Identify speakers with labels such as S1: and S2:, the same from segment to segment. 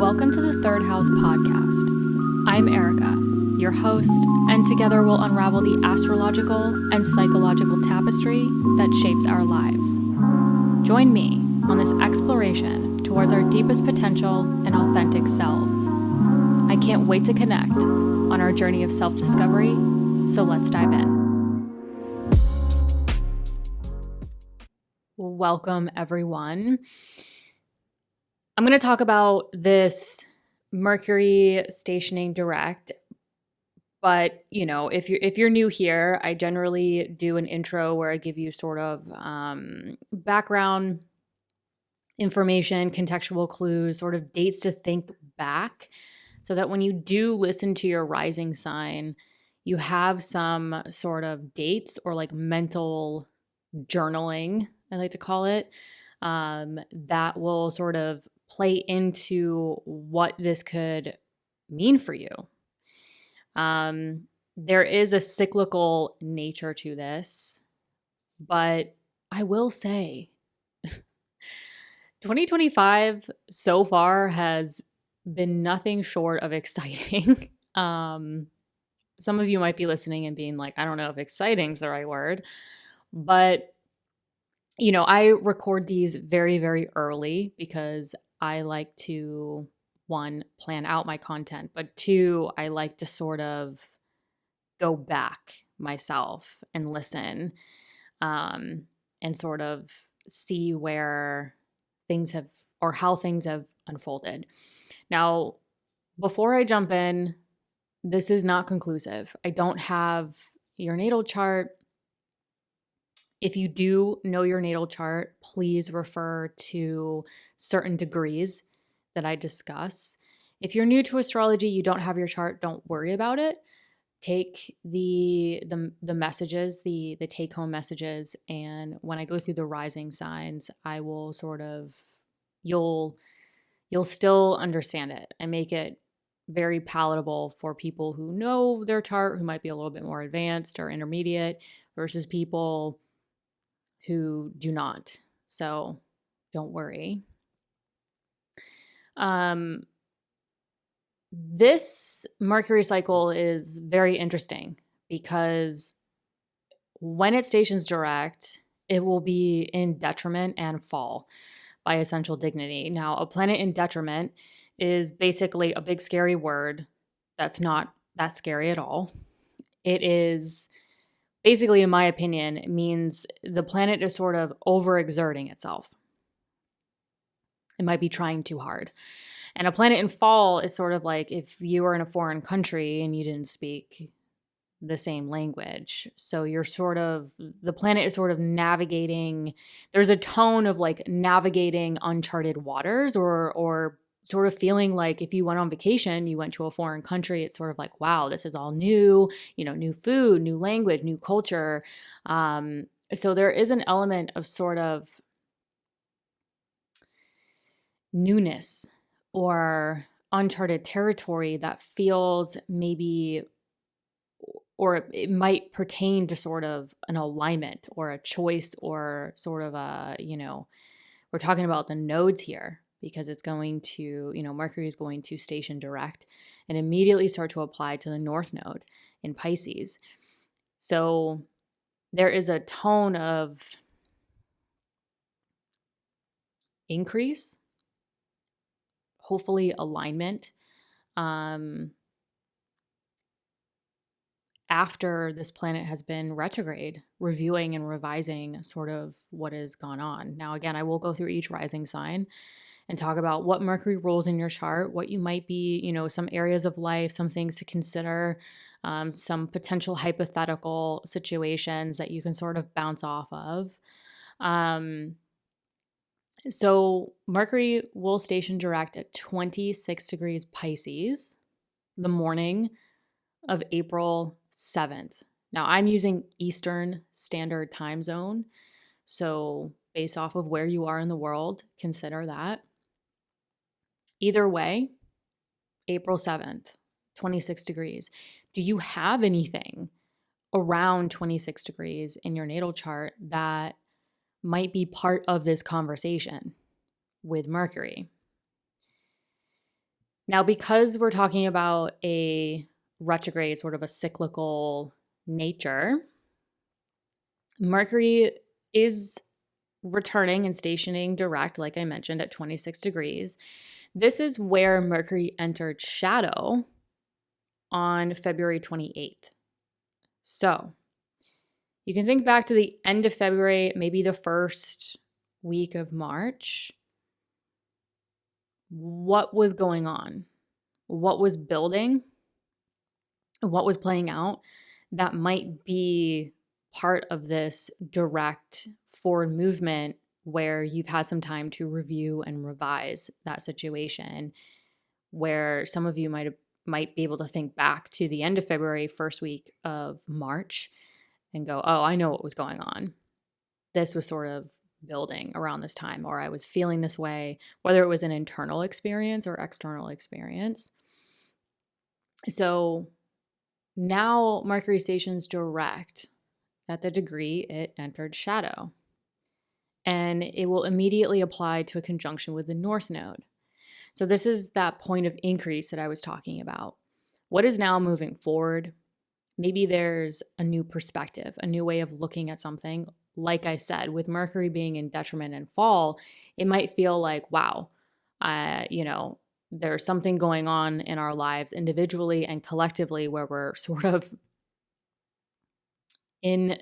S1: Welcome to the Third House podcast. I'm Erica, your host, and together we'll unravel the astrological and psychological tapestry that shapes our lives. Join me on this exploration towards our deepest potential and authentic selves. I can't wait to connect on our journey of self-discovery, so let's dive in. Welcome, everyone. I'm going to talk about this Mercury stationing direct, but if you're new here, I generally do an intro where I give you sort of background information, contextual clues, sort of dates to think back, so that when you do listen to your rising sign, you have some sort of dates or like mental journaling, I like to call it, that will sort of play into what this could mean for you. There is a cyclical nature to this, but I will say 2025 so far has been nothing short of exciting. Some of you might be listening and being like, I don't know if exciting is the right word, but I record these very, very early because I like to, one, plan out my content, but two, I like to sort of go back myself and listen, and sort of see where things have, or how things have unfolded. Now, before I jump in, this is not conclusive. I don't have your natal chart. If you do know your natal chart, please refer to certain degrees that I discuss. If you're new to astrology, you don't have your chart, don't worry about it. Take the messages, the take-home messages, and when I go through the rising signs, I will sort of, you'll still understand it and make it very palatable for people who know their chart, who might be a little bit more advanced or intermediate, versus people who do not. So don't worry. This Mercury cycle is very interesting because when it stations direct, it will be in detriment and fall by essential dignity. Now, a planet in detriment is basically a big scary word that's not that scary at all. It is basically, in my opinion, it means the planet is sort of overexerting itself. It might be trying too hard. And a planet in fall is sort of like if you were in a foreign country and you didn't speak the same language. So you're sort of, the planet is sort of navigating, there's a tone of like navigating uncharted waters, or sort of feeling like if you went on vacation, you went to a foreign country, it's sort of like, wow, this is all new, new food, new language, new culture. So there is an element of sort of newness or uncharted territory that feels maybe, or it might pertain to sort of an alignment or a choice or sort of a, we're talking about the nodes here because it's going to, Mercury is going to station direct and immediately start to apply to the North Node in Pisces. So there is a tone of increase, hopefully alignment, after this planet has been retrograde, reviewing and revising sort of what has gone on. Now, again, I will go through each rising sign and talk about what Mercury rules in your chart, what you might be, some areas of life, some things to consider, some potential hypothetical situations that you can sort of bounce off of. So Mercury will station direct at 26 degrees Pisces the morning of April 7th. Now, I'm using Eastern Standard Time Zone, so based off of where you are in the world, consider that. Either way, April 7th, 26 degrees. Do you have anything around 26 degrees in your natal chart that might be part of this conversation with Mercury? Now, because we're talking about a retrograde, sort of a cyclical nature, Mercury is returning and stationing direct, like I mentioned, at 26 degrees. This is where Mercury entered shadow on February 28th. So you can think back to the end of February, maybe the first week of March. What was going on? What was building? What was playing out that might be part of this direct forward movement where you've had some time to review and revise that situation, where some of you might be able to think back to the end of February, first week of March, and go, oh, I know what was going on. This was sort of building around this time, or I was feeling this way, whether it was an internal experience or external experience. So now Mercury stations direct at the degree it entered shadow, and it will immediately apply to a conjunction with the North Node. So this is that point of increase that I was talking about. What is now moving forward? Maybe there's a new perspective, a new way of looking at something. Like I said, with Mercury being in detriment and fall, it might feel like, wow, there's something going on in our lives individually and collectively where we're sort of in,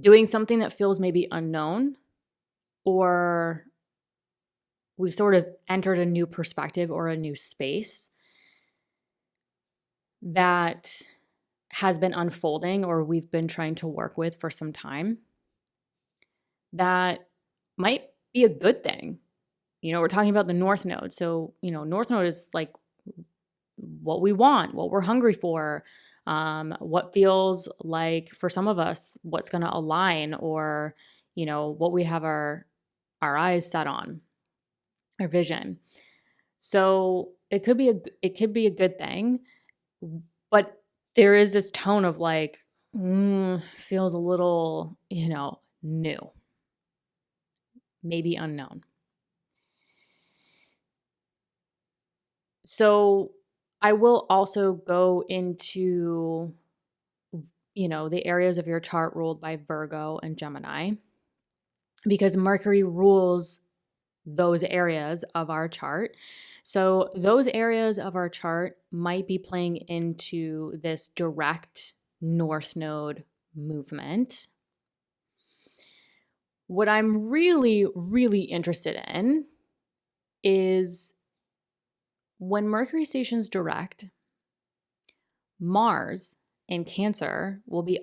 S1: doing something that feels maybe unknown, or we've sort of entered a new perspective or a new space that has been unfolding or we've been trying to work with for some time. That might be a good thing. We're talking about the North Node. So, North Node is like what we want, what we're hungry for, what feels like for some of us, what's going to align, or, what we have our eyes set on, our vision. So it could be a good thing, but there is this tone of like, feels a little, new, maybe unknown. So I will also go into, the areas of your chart ruled by Virgo and Gemini, because Mercury rules those areas of our chart. So those areas of our chart might be playing into this direct North Node movement. What I'm really, really interested in is when Mercury stations direct, Mars in Cancer will be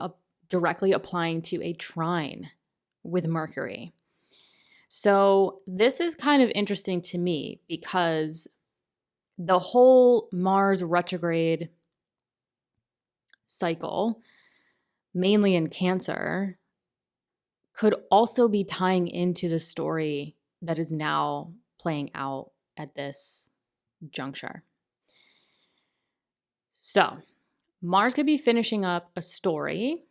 S1: directly applying to a trine with Mercury. So this is kind of interesting to me because the whole Mars retrograde cycle, mainly in Cancer, could also be tying into the story that is now playing out at this juncture. So Mars could be finishing up a story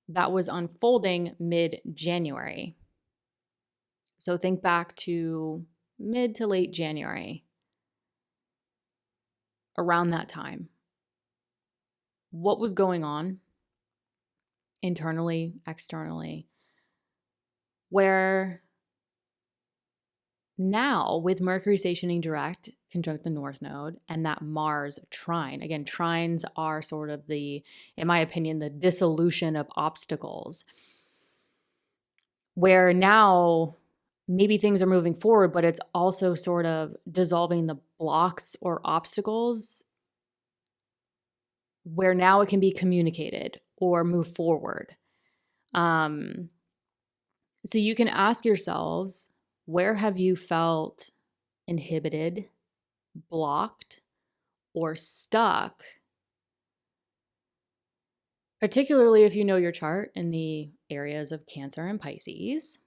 S1: that was unfolding mid-January. So think back to mid to late January, around that time. What was going on internally, externally, where now with Mercury stationing direct conjunct the North Node and that Mars trine. Again, trines are sort of in my opinion, the dissolution of obstacles, where now maybe things are moving forward, but it's also sort of dissolving the blocks or obstacles where now it can be communicated or move forward. So you can ask yourselves, where have you felt inhibited, blocked, or stuck? Particularly if you know your chart in the areas of Cancer and Pisces,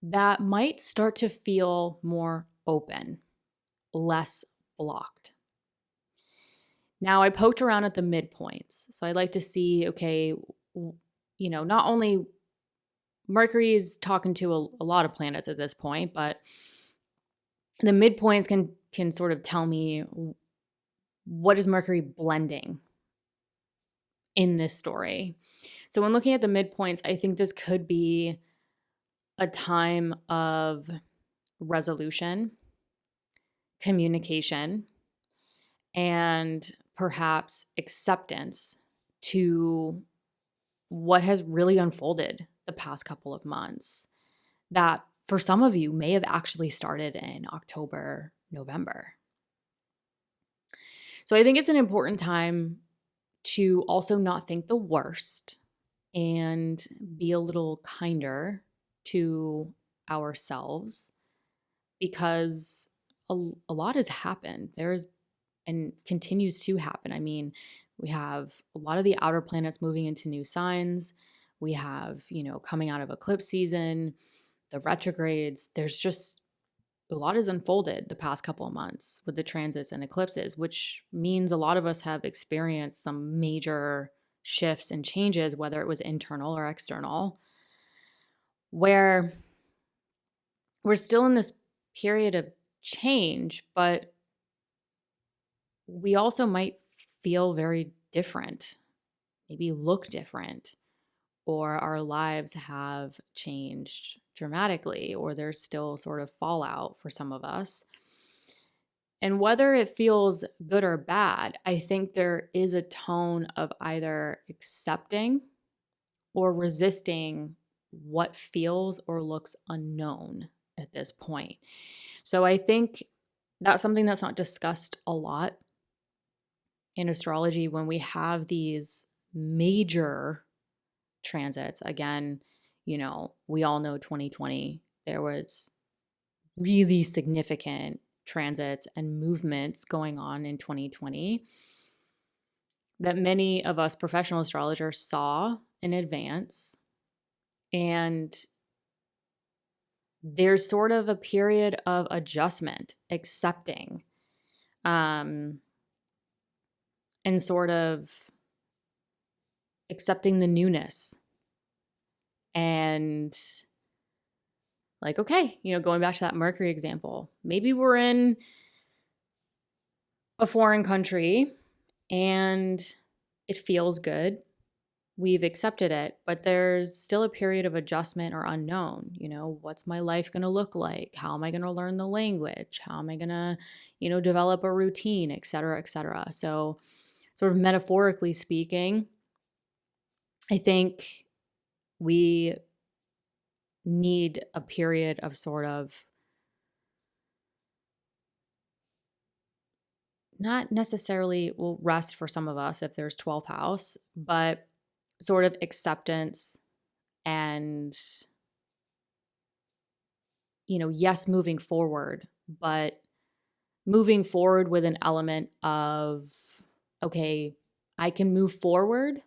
S1: that might start to feel more open, less blocked. Now, I poked around at the midpoints. So I'd like to see, okay, not only Mercury is talking to a lot of planets at this point, but The midpoints can sort of tell me what is Mercury blending in this story. So when looking at the midpoints, I think this could be a time of resolution, communication, and perhaps acceptance to what has really unfolded the past couple of months that for some of you may have actually started in October, November. So I think it's an important time to also not think the worst and be a little kinder to ourselves, because a lot has happened. There's and continues to happen. I mean, we have a lot of the outer planets moving into new signs. We have, coming out of eclipse season, the retrogrades. There's just a lot has unfolded the past couple of months with the transits and eclipses, which means a lot of us have experienced some major shifts and changes, whether it was internal or external, where we're still in this period of change, but we also might feel very different, maybe look different, or our lives have changed dramatically, or there's still sort of fallout for some of us. And whether it feels good or bad, I think there is a tone of either accepting or resisting what feels or looks unknown at this point. So I think that's something that's not discussed a lot in astrology when we have these major transits. Again, we all know 2020, there was really significant transits and movements going on in 2020 that many of us professional astrologers saw in advance. And there's sort of a period of adjustment, accepting, and sort of accepting the newness. And like, okay, going back to that Mercury example, maybe we're in a foreign country and it feels good. We've accepted it, but there's still a period of adjustment or unknown. What's my life going to look like? How am I going to learn the language? How am I going to, develop a routine, et cetera, et cetera. So sort of metaphorically speaking, I think we need a period of sort of not necessarily rest for some of us if there's 12th house, but sort of acceptance and, yes, moving forward, but moving forward with an element of, okay, I can move forward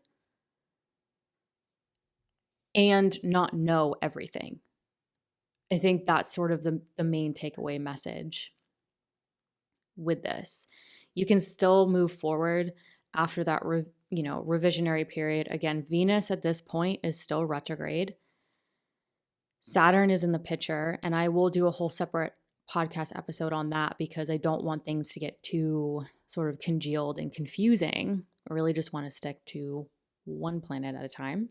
S1: and not know everything. I think that's sort of the main takeaway message with this. You can still move forward after that, revisionary period. Again, Venus at this point is still retrograde. Saturn is in the picture, and I will do a whole separate podcast episode on that because I don't want things to get too sort of congealed and confusing. I really just want to stick to one planet at a time.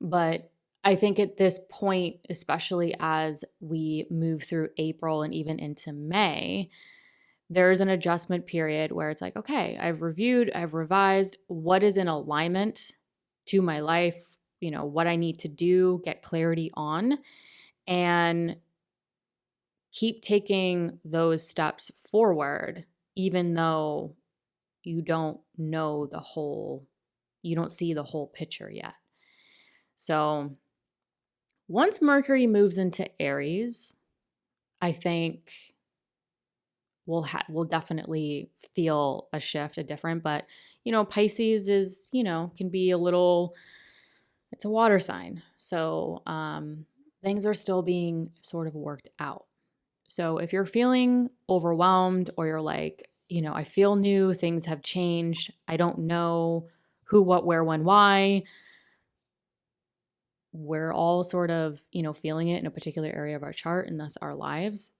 S1: But I think at this point, especially as we move through April and even into May, there's an adjustment period where it's like, okay, I've reviewed, I've revised what is in alignment to my life, what I need to do, get clarity on, and keep taking those steps forward, even though you don't know you don't see the whole picture yet. So once Mercury moves into Aries, I think we'll definitely feel a shift, a different, but Pisces is, can be it's a water sign. So things are still being sort of worked out. So if you're feeling overwhelmed or you're like, I feel new, things have changed, I don't know who, what, where, when, why, we're all sort of, feeling it in a particular area of our chart and thus our lives.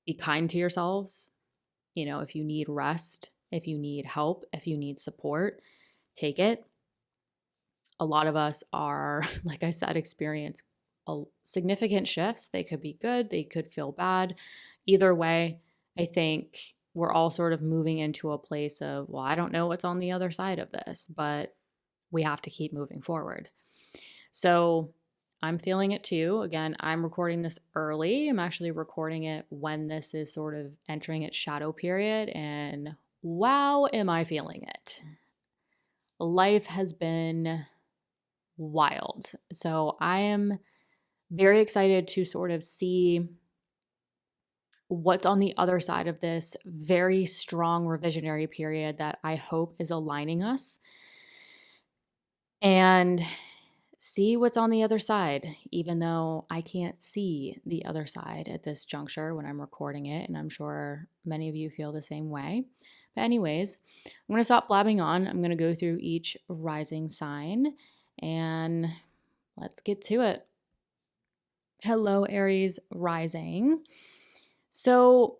S1: Be kind to yourselves. If you need rest, if you need help, if you need support, take it. A lot of us are, like I said, experience significant shifts. They could be good, they could feel bad. Either way, I think we're all sort of moving into a place of, well, I don't know what's on the other side of this, but we have to keep moving forward. So I'm feeling it too. Again, I'm recording this early. I'm actually recording it when this is sort of entering its shadow period. And wow, am I feeling it. Life has been wild. So I am very excited to sort of see what's on the other side of this very strong revisionary period that I hope is aligning us, and see what's on the other side, even though I can't see the other side at this juncture when I'm recording it. And I'm sure many of you feel the same way. But anyways, I'm going to stop blabbing on. I'm going to go through each rising sign and let's get to it. Hello, Aries rising. So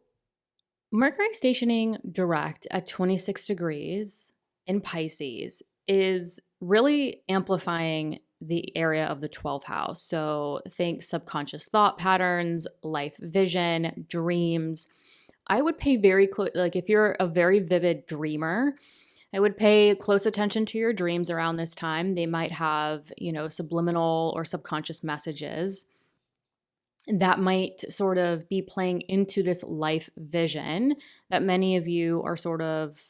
S1: Mercury stationing direct at 26 degrees in Pisces is really amplifying the area of the 12th house. So think subconscious thought patterns, life vision, dreams. I would pay very close, like if you're a very vivid dreamer, I would pay close attention to your dreams around this time. They might have, subliminal or subconscious messages that might sort of be playing into this life vision that many of you are sort of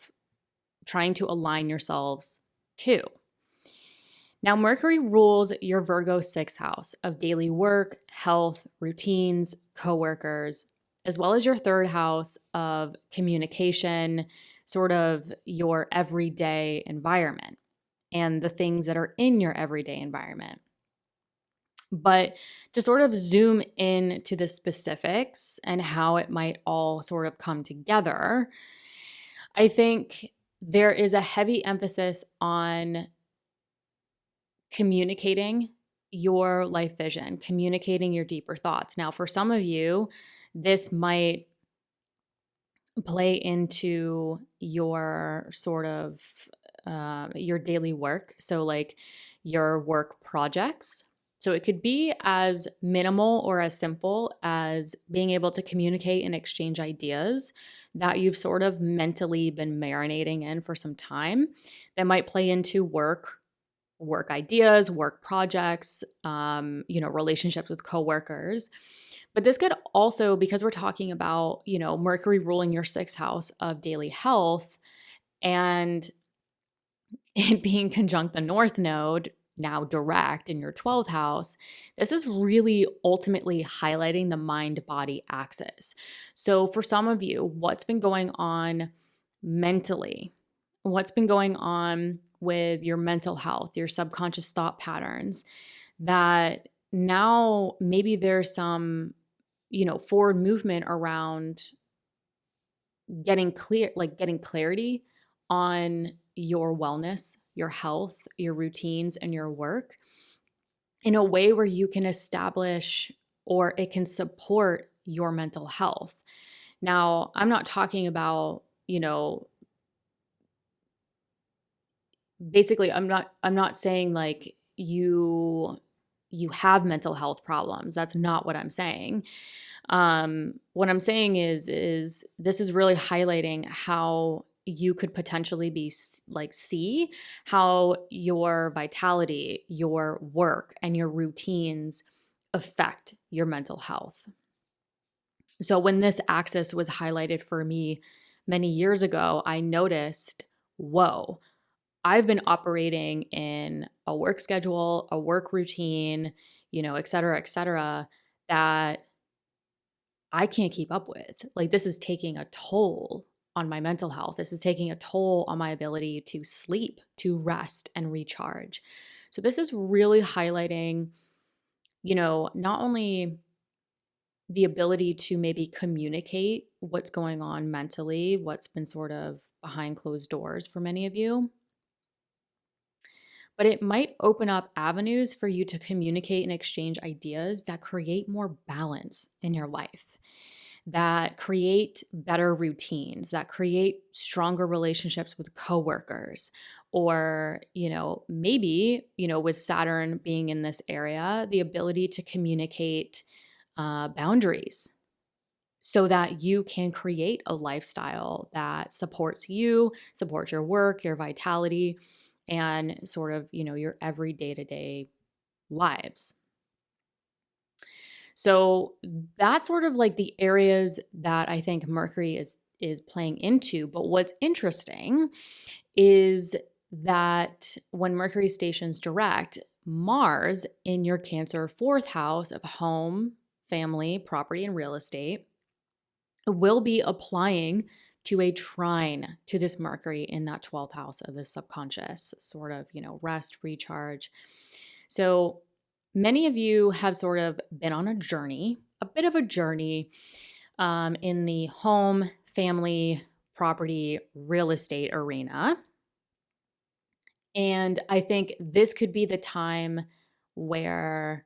S1: trying to align yourselves to. Now, Mercury rules your Virgo 6th house of daily work, health, routines, coworkers, as well as your 3rd house of communication, sort of your everyday environment and the things that are in your everyday environment. But to sort of zoom in to the specifics and how it might all sort of come together, I think there is a heavy emphasis on communicating your life vision, communicating your deeper thoughts. Now, for some of you, this might play into your sort of your daily work. So like your work projects. So it could be as minimal or as simple as being able to communicate and exchange ideas that you've sort of mentally been marinating in for some time that might play into work ideas, work projects, relationships with coworkers. But this could also, because we're talking about, Mercury ruling your 6th house of daily health and it being conjunct the North Node, now direct in your 12th house, this is really ultimately highlighting the mind-body axis. So for some of you, what's been going on mentally? What's been going on with your mental health, your subconscious thought patterns, that now maybe there's some, forward movement around getting clarity on your wellness, your health, your routines, and your work in a way where you can establish or it can support your mental health. Now, I'm not talking about, basically I'm not saying like you have mental health problems. That's not what I'm saying. What I'm saying is this is really highlighting how you could potentially be see how your vitality, your work, and your routines affect your mental health. So when this axis was highlighted for me many years ago, I noticed, whoa, I've been operating in a work schedule, a work routine, et cetera, that I can't keep up with. Like, this is taking a toll on my mental health. This is taking a toll on my ability to sleep, to rest, and recharge. So this is really highlighting, not only the ability to maybe communicate what's going on mentally, what's been sort of behind closed doors for many of you, but it might open up avenues for you to communicate and exchange ideas that create more balance in your life, that create better routines, that create stronger relationships with coworkers, or, maybe, with Saturn being in this area, the ability to communicate boundaries so that you can create a lifestyle that supports you, supports your work, your vitality, and sort of, your every day-to-day lives. So that's sort of like the areas that I think Mercury is playing into. But what's interesting is that when Mercury stations direct, Mars in your Cancer fourth house of home, family, property, and real estate will be applying to a trine to this Mercury in that 12th house of the subconscious, sort of, rest, recharge. So many of you have sort of been on a journey, a bit of a journey in the home, family, property, real estate arena. And I think this could be the time where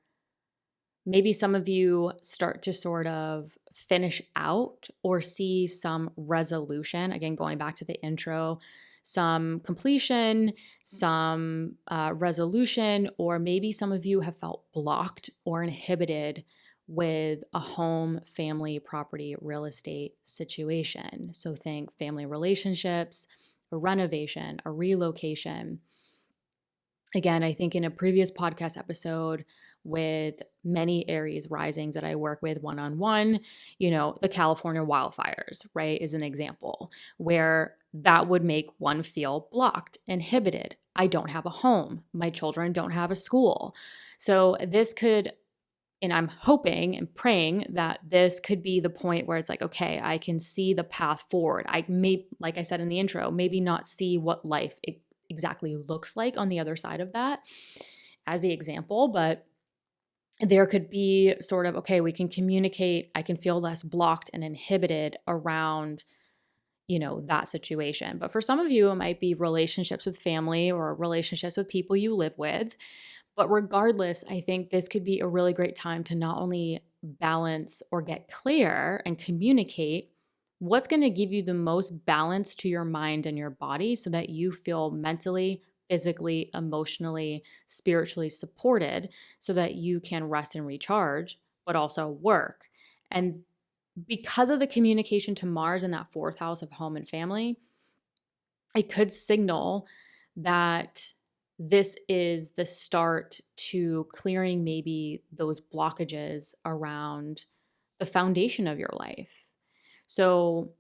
S1: maybe some of you start to sort of finish out or see some resolution. Again, going back to the intro, some completion, some resolution, or maybe some of you have felt blocked or inhibited with a home, family, property, real estate situation. So think family relationships, a renovation, a relocation. Again, I think in a previous podcast episode with many Aries risings that I work with one-on-one, the California wildfires, right, is an example where that would make one feel blocked, inhibited. I don't have a home. My children don't have a school. So this could, and I'm hoping and praying that this could be the point where it's like, okay, I can see the path forward. I may, like I said in the intro, maybe not see what life exactly looks like on the other side of that as the example, but there could be sort of, okay, we can communicate. I can feel less blocked and inhibited around, that situation. But for some of you, it might be relationships with family or relationships with people you live with. But regardless, I think this could be a really great time to not only balance or get clear and communicate what's going to give you the most balance to your mind and your body so that you feel mentally, physically, emotionally, spiritually supported so that you can rest and recharge, but also work. And because of the communication to Mars in that fourth house of home and family, it could signal that this is the start to clearing maybe those blockages around the foundation of your life. So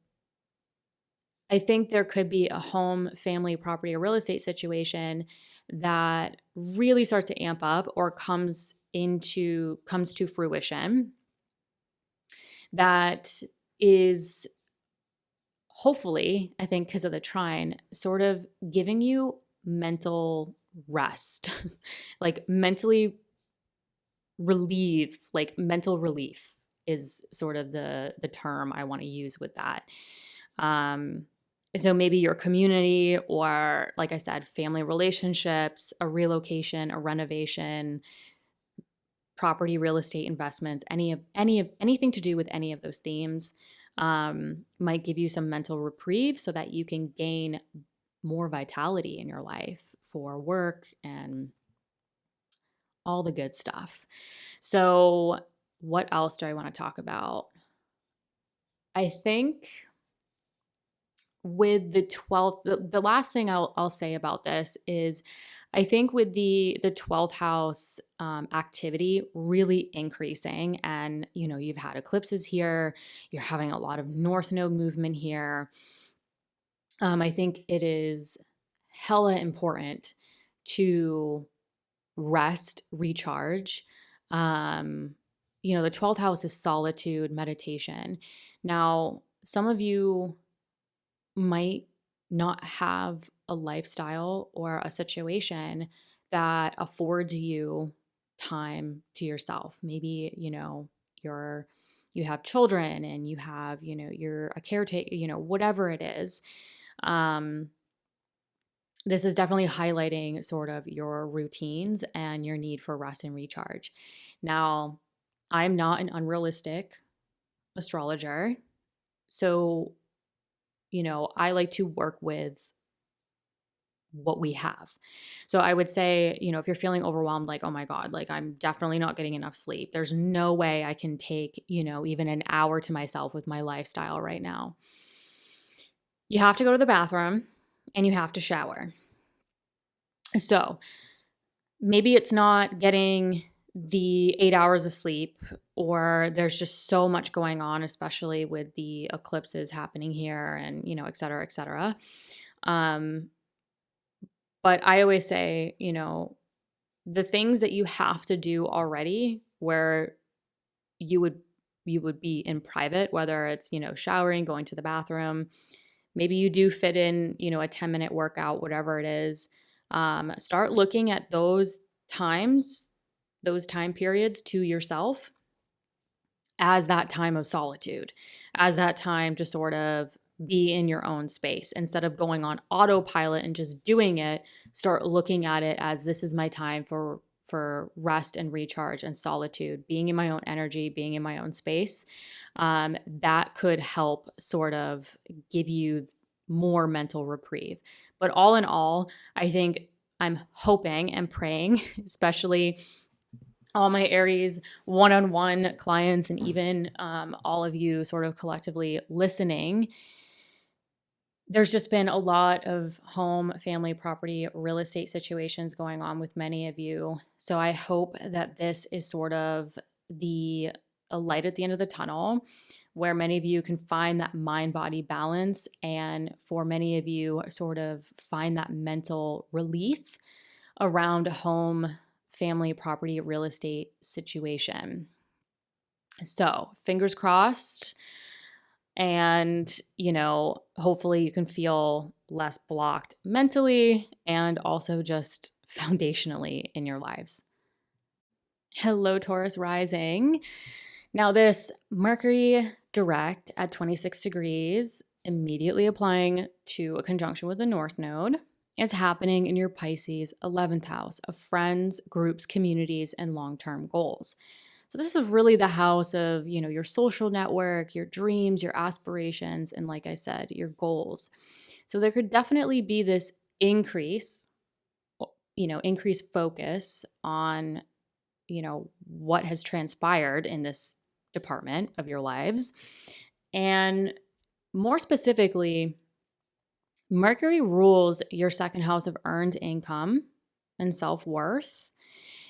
S1: I think there could be a home, family, property, or real estate situation that really starts to amp up or comes to fruition that is hopefully, I think because of the trine, sort of giving you mental rest, like mental relief is sort of the term I want to use with that. So maybe your community or, like I said, family relationships, a relocation, a renovation, property, real estate investments, anything to do with any of those themes might give you some mental reprieve so that you can gain more vitality in your life for work and all the good stuff. So what else do I want to talk about? I think with the 12th, the last thing I'll say about this is I think with the 12th house activity really increasing, and you've had eclipses here, you're having a lot of north node movement here. I think it is hella important to rest, recharge. The 12th house is solitude, meditation. Now, some of you might not have a lifestyle or a situation that affords you time to yourself. Maybe, you have children and you have, you're a caretaker, whatever it is. this is definitely highlighting sort of your routines and your need for rest and recharge. Now, I'm not an unrealistic astrologer. So, I like to work with what we have. So I would say, if you're feeling overwhelmed, like, oh my God, like I'm definitely not getting enough sleep. There's no way I can take, even an hour to myself with my lifestyle right now. You have to go to the bathroom and you have to shower. So maybe it's not getting the 8 hours of sleep, or there's just so much going on, especially with the eclipses happening here and, et cetera, et cetera. But I always say, the things that you have to do already where you would be in private, whether it's, showering, going to the bathroom, maybe you do fit in, a 10-minute workout, whatever it is. Start looking at those times, those time periods to yourself as that time of solitude, as that time to sort of be in your own space. Instead of going on autopilot and just doing it, start looking at it as this is my time for rest and recharge and solitude, being in my own energy, being in my own space. That could help sort of give you more mental reprieve. But all in all, I think I'm hoping and praying, especially all my Aries one-on-one clients and even all of you sort of collectively listening, there's just been a lot of home, family, property, real estate situations going on with many of you. So I hope that this is sort of a light at the end of the tunnel where many of you can find that mind-body balance, and for many of you sort of find that mental relief around home, family, property, real estate situation. So fingers crossed. And, hopefully you can feel less blocked mentally and also just foundationally in your lives. Hello, Taurus rising. Now, this Mercury direct at 26 degrees, immediately applying to a conjunction with the North Node, is happening in your Pisces 11th house of friends, groups, communities, and long-term goals. So this is really the house of, your social network, your dreams, your aspirations, and like I said, your goals. So there could definitely be this increased focus on, what has transpired in this department of your lives. And more specifically, Mercury rules your second house of earned income and self-worth.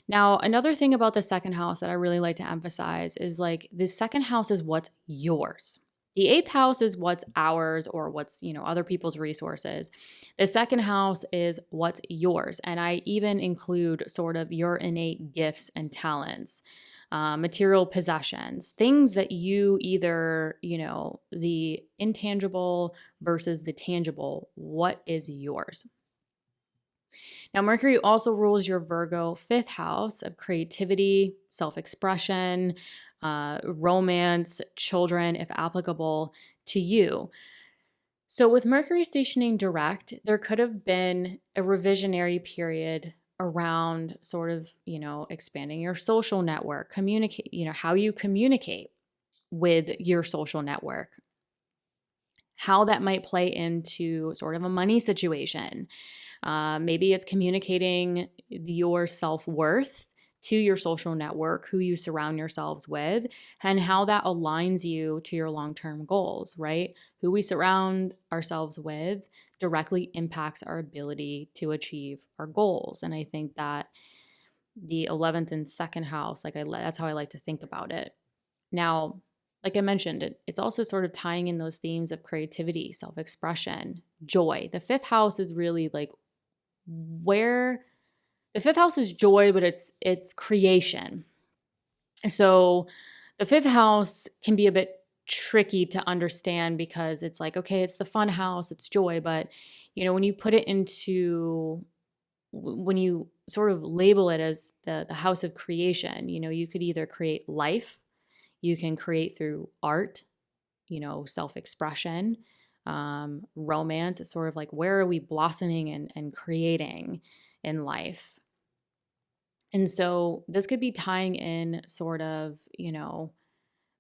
S1: Now, another thing about the second house that I really like to emphasize is like the second house is what's yours. The 8th house is what's ours or what's, other people's resources. The second house is what's yours. And I even include sort of your innate gifts and talents, material possessions, things that you either, the intangible versus the tangible, what is yours? Now, Mercury also rules your Virgo 5th house of creativity, self-expression, romance, children, if applicable to you. So with Mercury stationing direct, there could have been a revisionary period around sort of, expanding your social network, communicate, how you communicate with your social network, how that might play into sort of a money situation. Maybe it's communicating your self-worth to your social network, who you surround yourselves with, and how that aligns you to your long-term goals, right? Who we surround ourselves with directly impacts our ability to achieve our goals. And I think that the 11th and second house, that's how I like to think about it. Now, like I mentioned, it's also sort of tying in those themes of creativity, self-expression, joy. The 5th house is really like where the 5th house is joy, but it's creation. So the 5th house can be a bit tricky to understand because it's like, okay, it's the fun house, it's joy, but when you put it into, when you sort of label it as the house of creation, you could either create life, you can create through art, self-expression, romance. It's sort of like, where are we blossoming and creating in life? And so this could be tying in sort of,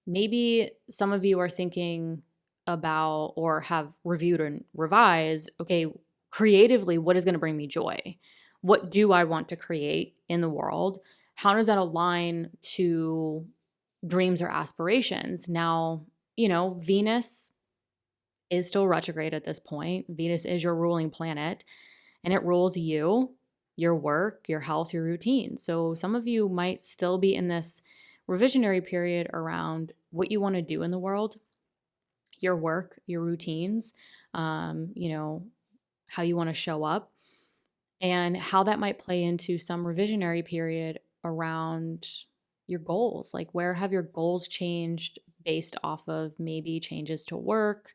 S1: maybe some of you are thinking about or have reviewed and revised, okay, creatively, what is going to bring me joy? What do I want to create in the world? How does that align to dreams or aspirations? Now, Venus is still retrograde at this point. Venus is your ruling planet, and it rules you, your work, your health, your routine. So some of you might still be in this revisionary period around what you want to do in the world, your work, your routines, how you want to show up, and how that might play into some revisionary period around your goals. Like, where have your goals changed based off of maybe changes to work,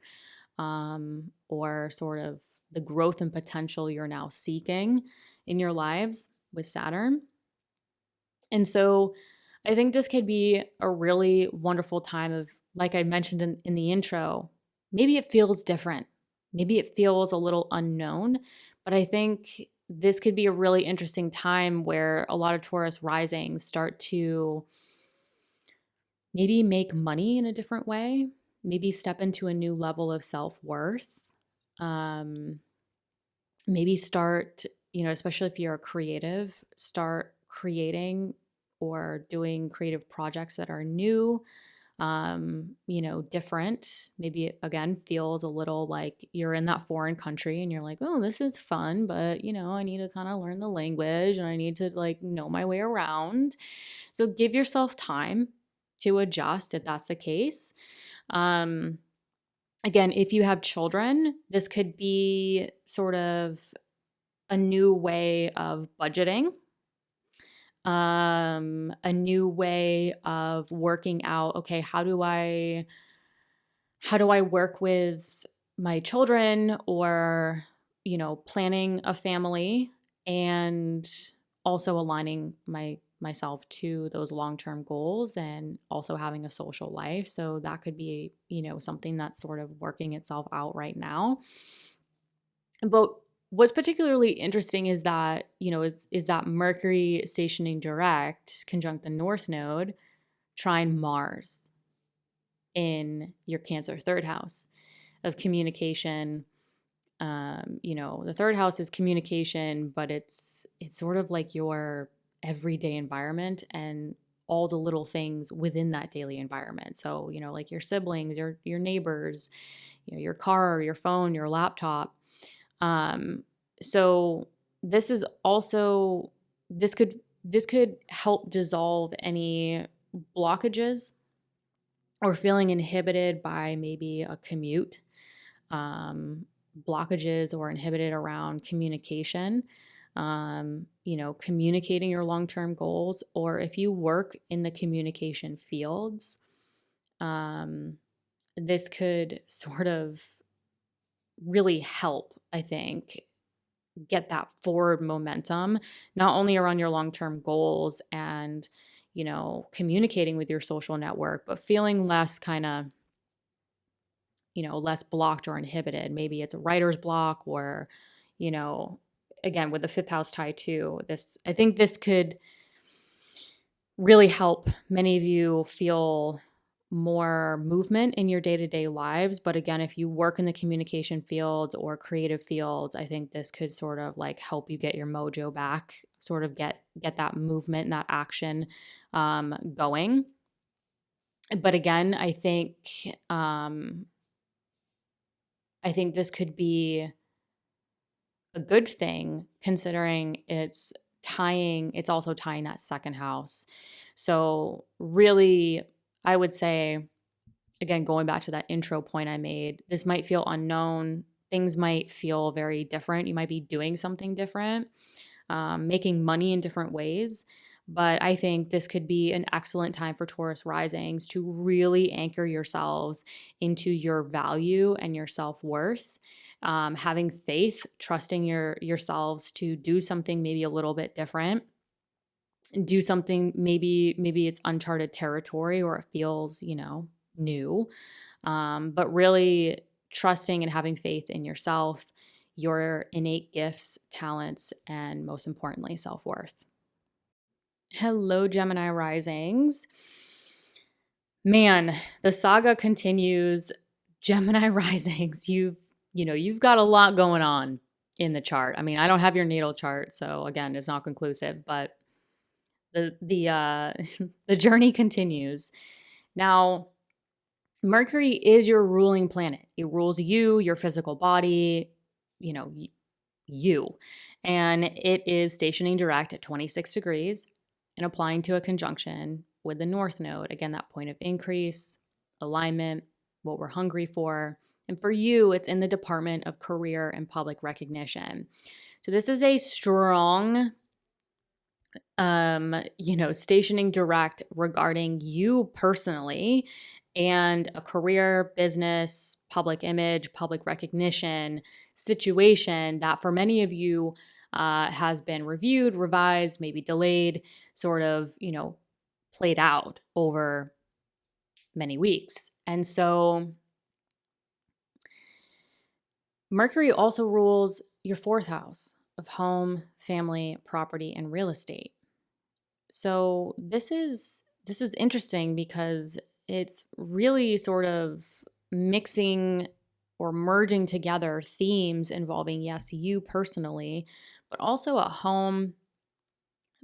S1: or sort of the growth and potential you're now seeking in your lives with Saturn. And so I think this could be a really wonderful time of, like I mentioned in the intro, maybe it feels different. Maybe it feels a little unknown, but I think this could be a really interesting time where a lot of Taurus risings start to maybe make money in a different way, maybe step into a new level of self-worth. Maybe start, especially if you're a creative, start creating or doing creative projects that are new, different. Maybe it, again, feels a little like you're in that foreign country and you're like, oh, this is fun, but, I need to kind of learn the language and I need to know my way around. So give yourself time to adjust if that's the case. Again, if you have children, this could be sort of a new way of budgeting, a new way of working out, okay, how do I work with my children, or, planning a family and also aligning myself to those long-term goals and also having a social life. So that could be, something that's sort of working itself out right now. But what's particularly interesting is that, is that Mercury stationing direct conjunct the North Node trine Mars in your Cancer third house of communication. The third house is communication, but it's sort of like your everyday environment and all the little things within that daily environment. So, like your siblings, your neighbors, your car, your phone, your laptop. So this is also, this could help dissolve any blockages or feeling inhibited by maybe a commute, blockages or inhibited around communication, communicating your long-term goals, or if you work in the communication fields, this could sort of really help, I think, get that forward momentum, not only around your long-term goals and, communicating with your social network, but feeling less kind of, less blocked or inhibited. Maybe it's a writer's block or, again, with the fifth house tie too, I think this could really help many of you feel more movement in your day-to-day lives. But again, if you work in the communication fields or creative fields, I think this could sort of help you get your mojo back, sort of get that movement and that action going. But again, I think this could be a good thing, considering it's also tying that second house. So really, I would say, again, going back to that intro point I made, this might feel unknown. Things might feel very different. You might be doing something different, making money in different ways. But I think this could be an excellent time for Taurus risings to really anchor yourselves into your value and your self-worth, having faith, trusting yourselves to do something maybe a little bit different, do something maybe it's uncharted territory or it feels, new, but really trusting and having faith in yourself, your innate gifts, talents, and most importantly, self-worth. Hello, Gemini risings. Man, the saga continues. Gemini risings, you've got a lot going on in the chart. I mean, I don't have your natal chart, so again, it's not conclusive, but the the journey continues. Now, Mercury is your ruling planet. It rules you, your physical body, you. And it is stationing direct at 26 degrees and applying to a conjunction with the North Node. Again, that point of increase, alignment, what we're hungry for. And for you, it's in the department of career and public recognition. So this is a strong, stationing direct regarding you personally and a career, business, public image, public recognition situation that for many of you has been reviewed, revised, maybe delayed, sort of, played out over many weeks. And so Mercury also rules your fourth house of home, family, property, and real estate. So this is interesting because it's really sort of mixing or merging together themes involving, yes, you personally, but also a home,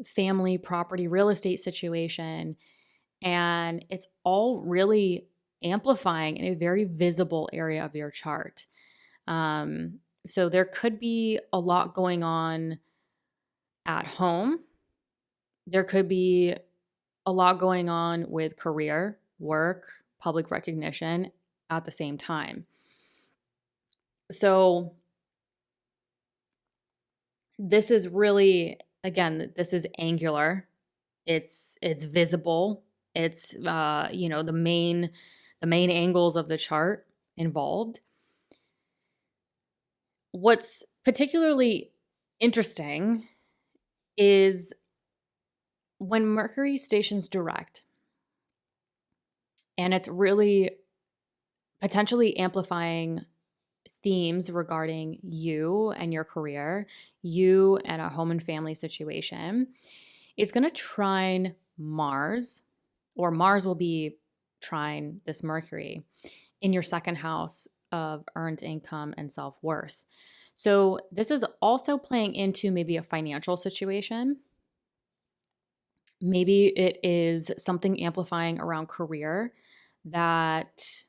S1: family, property, real estate situation. And it's all really amplifying in a very visible area of your chart. So there could be a lot going on at home. There could be a lot going on with career, work, public recognition at the same time. So this is really, again, this is angular. It's visible. It's the main angles of the chart involved. What's particularly interesting is when Mercury stations direct, and it's really potentially amplifying themes regarding you and your career, you and a home and family situation. It's going to trine Mars, or Mars will be trine this Mercury in your second house of earned income and self-worth. So this is also playing into maybe a financial situation. Maybe it is something amplifying around career that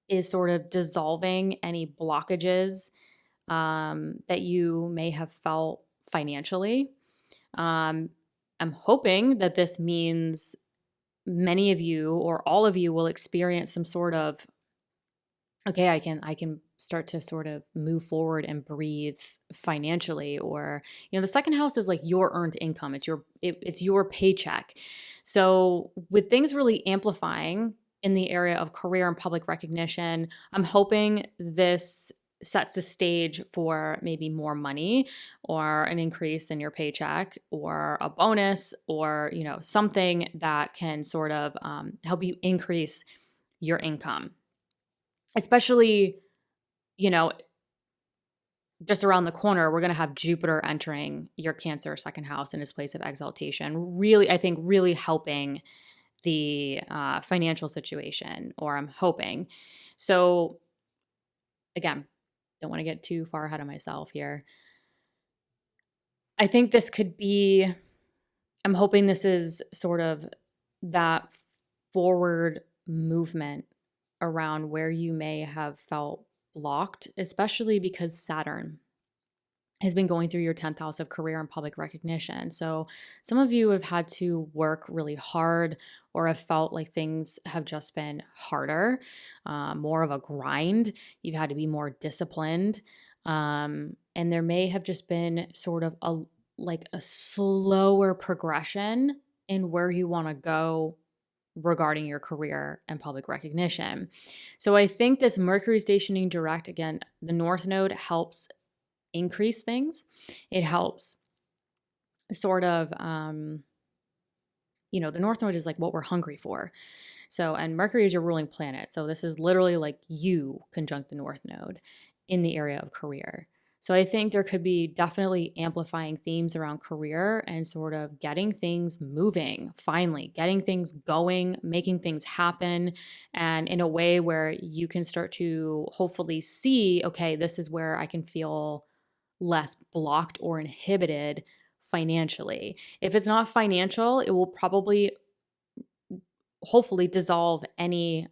S1: is sort of dissolving any blockages that you may have felt financially. I'm hoping that this means many of you or all of you will experience some sort of, okay, I can start to sort of move forward and breathe financially. Or, the second house is like your earned income. It's your paycheck. So with things really amplifying in the area of career and public recognition, I'm hoping this sets the stage for maybe more money or an increase in your paycheck or a bonus or, something that can sort of help you increase your income. Especially, just around the corner, we're going to have Jupiter entering your Cancer second house in his place of exaltation. Really, I think really helping the financial situation, or I'm hoping. So again, don't want to get too far ahead of myself here. I think this could be, I'm hoping this is sort of that forward movement around where you may have felt blocked, especially because Saturn has been going through your 10th house of career and public recognition. So some of you have had to work really hard or have felt like things have just been harder, more of a grind. You've had to be more disciplined. And there may have just been sort of a slower progression in where you want to go regarding your career and public recognition. So I think this Mercury stationing direct, again, the North Node helps increase things. It helps sort of, the North Node is like what we're hungry for. So, and Mercury is your ruling planet. So this is literally like you conjunct the North Node in the area of career. So I think there could be definitely amplifying themes around career and sort of getting things moving, finally, getting things going, making things happen, and in a way where you can start to hopefully see, okay, this is where I can feel less blocked or inhibited financially. If it's not financial, it will probably hopefully dissolve any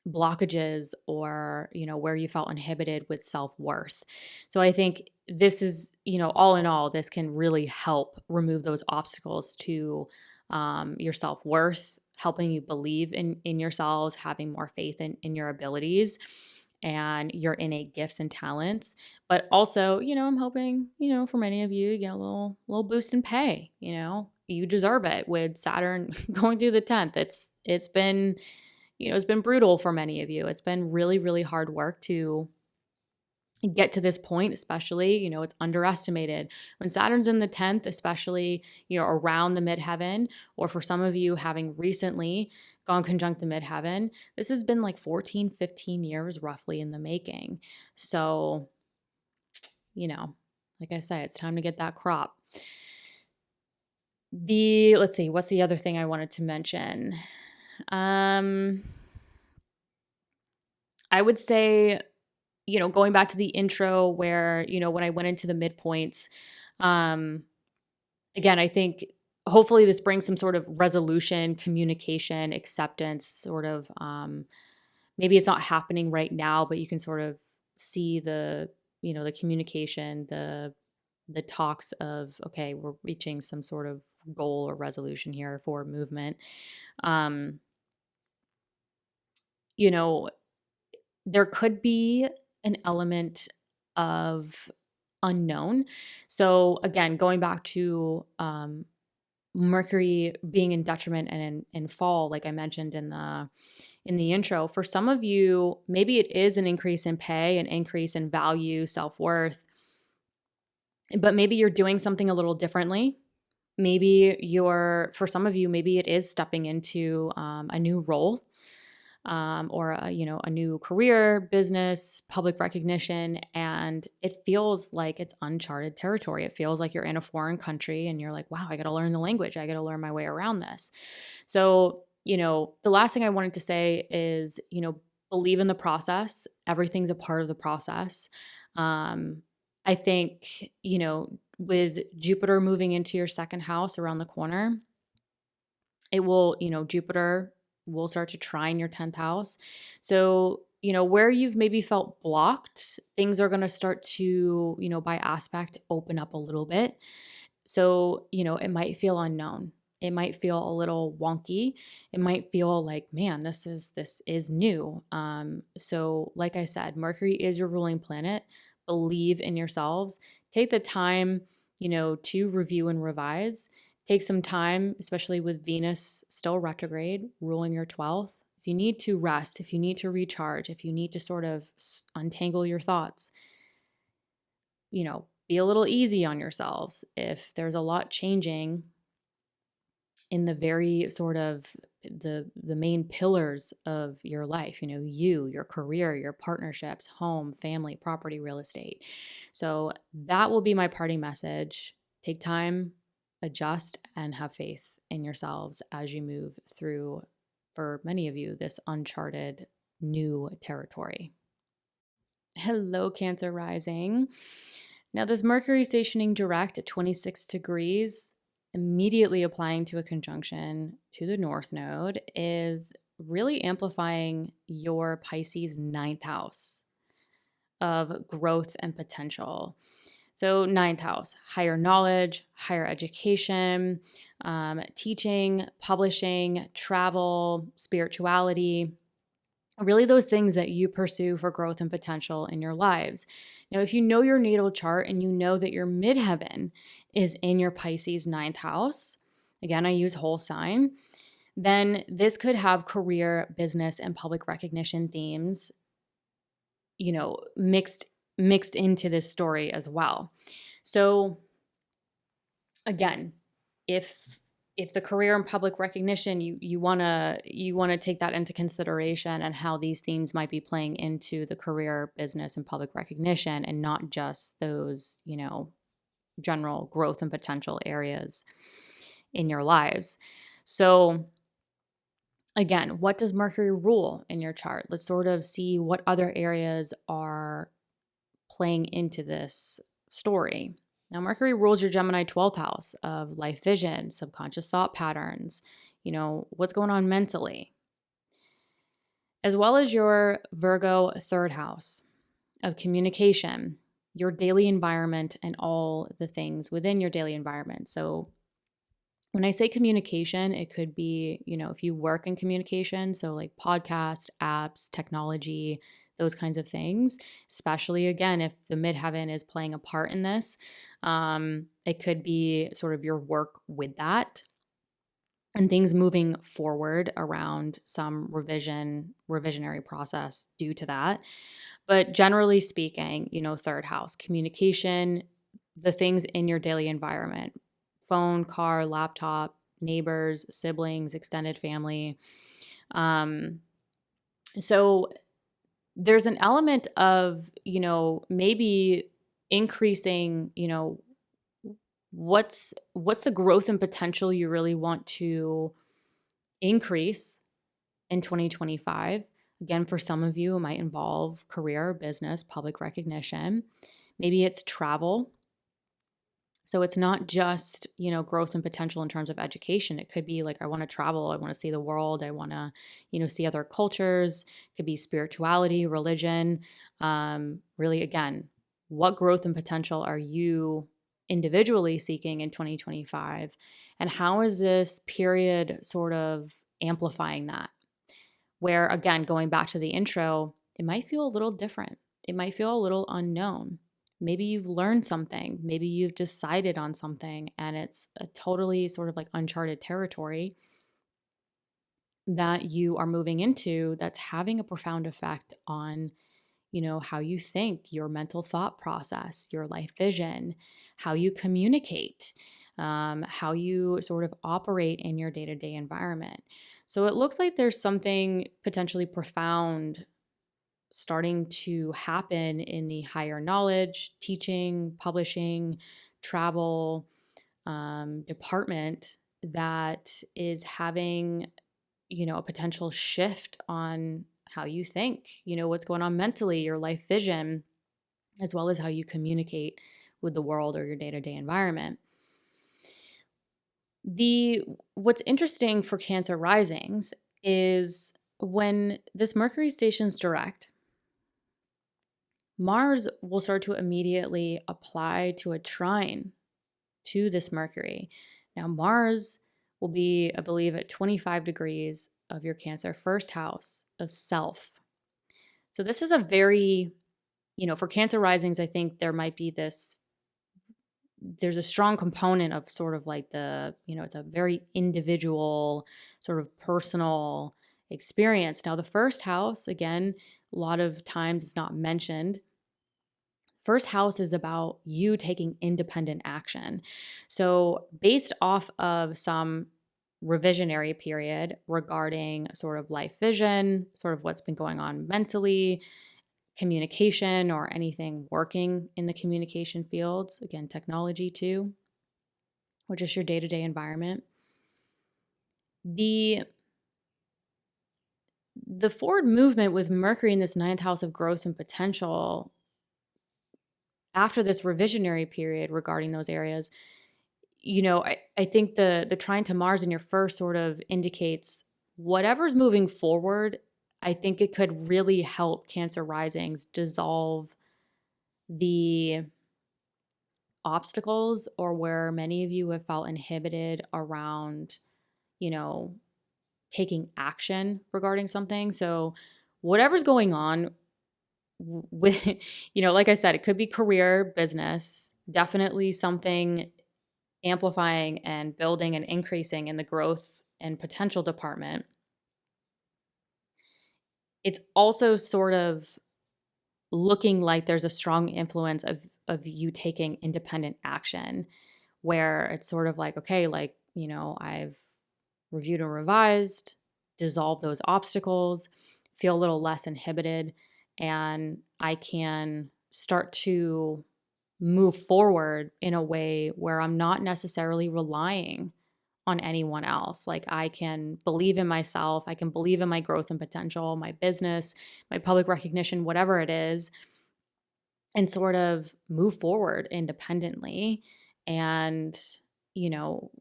S1: blockages or where you felt inhibited with self-worth. So I think this is all in all, this can really help remove those obstacles to your self-worth, helping you believe in yourselves, having more faith in your abilities and your innate gifts and talents. But also, I'm hoping, for many of you, you get a little boost in pay. You deserve it with Saturn going through the 10th. It's been it's been brutal for many of you. It's been really, really hard work to get to this point, especially, it's underestimated. When Saturn's in the 10th, especially, around the midheaven, or for some of you having recently gone conjunct the midheaven, this has been like 14, 15 years roughly in the making. So, like I said, it's time to get that crop. Let's see, what's the other thing I wanted to mention? I would say, going back to the intro where, when I went into the midpoints, again, I think hopefully this brings some sort of resolution, communication, acceptance, sort of, maybe it's not happening right now, but you can sort of see the communication, the talks of, okay, we're reaching some sort of goal or resolution here for movement. There could be an element of unknown. So again, going back to Mercury being in detriment and in fall, like I mentioned in the intro, for some of you, maybe it is an increase in pay, an increase in value, self-worth, but maybe you're doing something a little differently. Maybe for some of you, maybe it is stepping into a new role. Or a new career, business, public recognition, and it feels like it's uncharted territory. It feels like you're in a foreign country and you're like, wow, I got to learn the language. I got to learn my way around this. So, the last thing I wanted to say is, believe in the process. Everything's a part of the process. I think, with Jupiter moving into your second house around the corner, it will, Jupiter will start to trine your 10th house. So, where you've maybe felt blocked, things are going to start to, by aspect, open up a little bit. So, it might feel unknown. It might feel a little wonky. It might feel like, man, this is new. So like I said, Mercury is your ruling planet. Believe in yourselves. Take the time, to review and revise. Take some time, especially with Venus still retrograde, ruling your 12th. If you need to rest, if you need to recharge, if you need to sort of untangle your thoughts, be a little easy on yourselves. If there's a lot changing in the very sort of the main pillars of your life, your career, your partnerships, home, family, property, real estate. So that will be my parting message. Take time, adjust, and have faith in yourselves as you move through, for many of you, this uncharted new territory. Hello, Cancer rising. Now, this Mercury stationing direct at 26 degrees, immediately applying to a conjunction to the North Node, is really amplifying your Pisces 9th house of growth and potential. So 9th house, higher knowledge, higher education, teaching, publishing, travel, spirituality, really those things that you pursue for growth and potential in your lives. Now, if you know your natal chart and you know that your midheaven is in your Pisces 9th house, again, I use whole sign, then this could have career, business, and public recognition themes, mixed into this story as well. So again, if if the career and public recognition, you wanna take that into consideration and how these themes might be playing into the career, business, and public recognition, and not just those, general growth and potential areas in your lives. So again, what does Mercury rule in your chart? Let's sort of see what other areas are playing into this story. Now, Mercury rules your Gemini 12th house of life vision, subconscious thought patterns, what's going on mentally, as well as your Virgo 3rd house of communication, your daily environment, and all the things within your daily environment. So, when I say communication, it could be, if you work in communication, so like podcast, apps, technology, those kinds of things, especially again, if the midheaven is playing a part in this, it could be sort of your work with that and things moving forward around some revisionary process due to that. But generally speaking, 3rd house, communication, the things in your daily environment, phone, car, laptop, neighbors, siblings, extended family. So there's an element of, maybe increasing, what's the growth and potential you really want to increase in 2025. Again, for some of you, it might involve career, business, public recognition. Maybe it's travel. So it's not just, growth and potential in terms of education. It could be like, I want to travel. I want to see the world. I want to, see other cultures. It could be spirituality, religion. Really, again, what growth and potential are you individually seeking in 2025? And how is this period sort of amplifying that? Where, again, going back to the intro, it might feel a little different. It might feel a little unknown. Maybe you've learned something. Maybe you've decided on something and it's a totally sort of like uncharted territory that you are moving into that's having a profound effect on, how you think, your mental thought process, your life vision, how you communicate, how you sort of operate in your day-to-day environment. So it looks like there's something potentially profound starting to happen in the higher knowledge, teaching, publishing, travel department that is having, a potential shift on how you think, what's going on mentally, your life vision, as well as how you communicate with the world or your day-to-day environment. What's interesting for Cancer risings is when this Mercury station's direct, Mars will start to immediately apply to a trine to this Mercury. Now, Mars will be, I believe, at 25 degrees of your Cancer 1st house of self. So this is a very, for Cancer risings, I think there might be there's a strong component of sort of like it's a very individual, sort of personal experience. Now, the 1st house, again, a lot of times it's not mentioned. 1st house is about you taking independent action. So based off of some revisionary period regarding sort of life vision, sort of what's been going on mentally, communication, or anything working in the communication fields, again, technology too, or just your day-to-day environment. The forward movement with Mercury in this 9th house of growth and potential after this revisionary period regarding those areas, I think the trine to Mars in your 1st sort of indicates whatever's moving forward. I think it could really help Cancer risings dissolve the obstacles or where many of you have felt inhibited around, taking action regarding something. So whatever's going on with, like I said, it could be career, business, definitely something amplifying and building and increasing in the growth and potential department. It's also sort of looking like there's a strong influence of you taking independent action where it's sort of like, okay, like I've reviewed and revised, dissolved those obstacles, feel a little less inhibited, and I can start to move forward in a way where I'm not necessarily relying on anyone else. Like, I can believe in myself, I can believe in my growth and potential, my business, my public recognition, whatever it is, and sort of move forward independently. And, you know,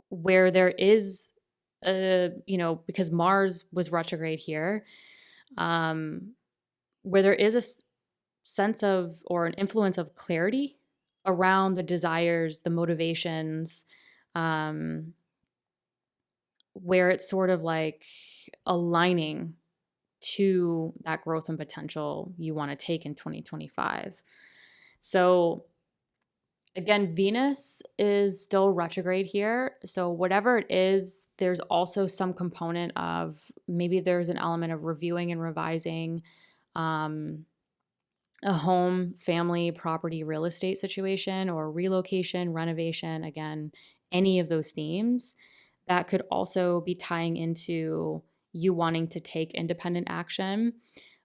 S1: where there is because Mars was retrograde here, um, where there is a sense of, or an influence of clarity around the desires, the motivations, um, where it's sort of like aligning to that growth and potential you want to take in 2025. So again, Venus is still retrograde here. So whatever it is, there's also some component of, maybe there's an element of reviewing and revising um, a home, family, property, real estate situation, or relocation, renovation. Again, any of those themes that could also be tying into you wanting to take independent action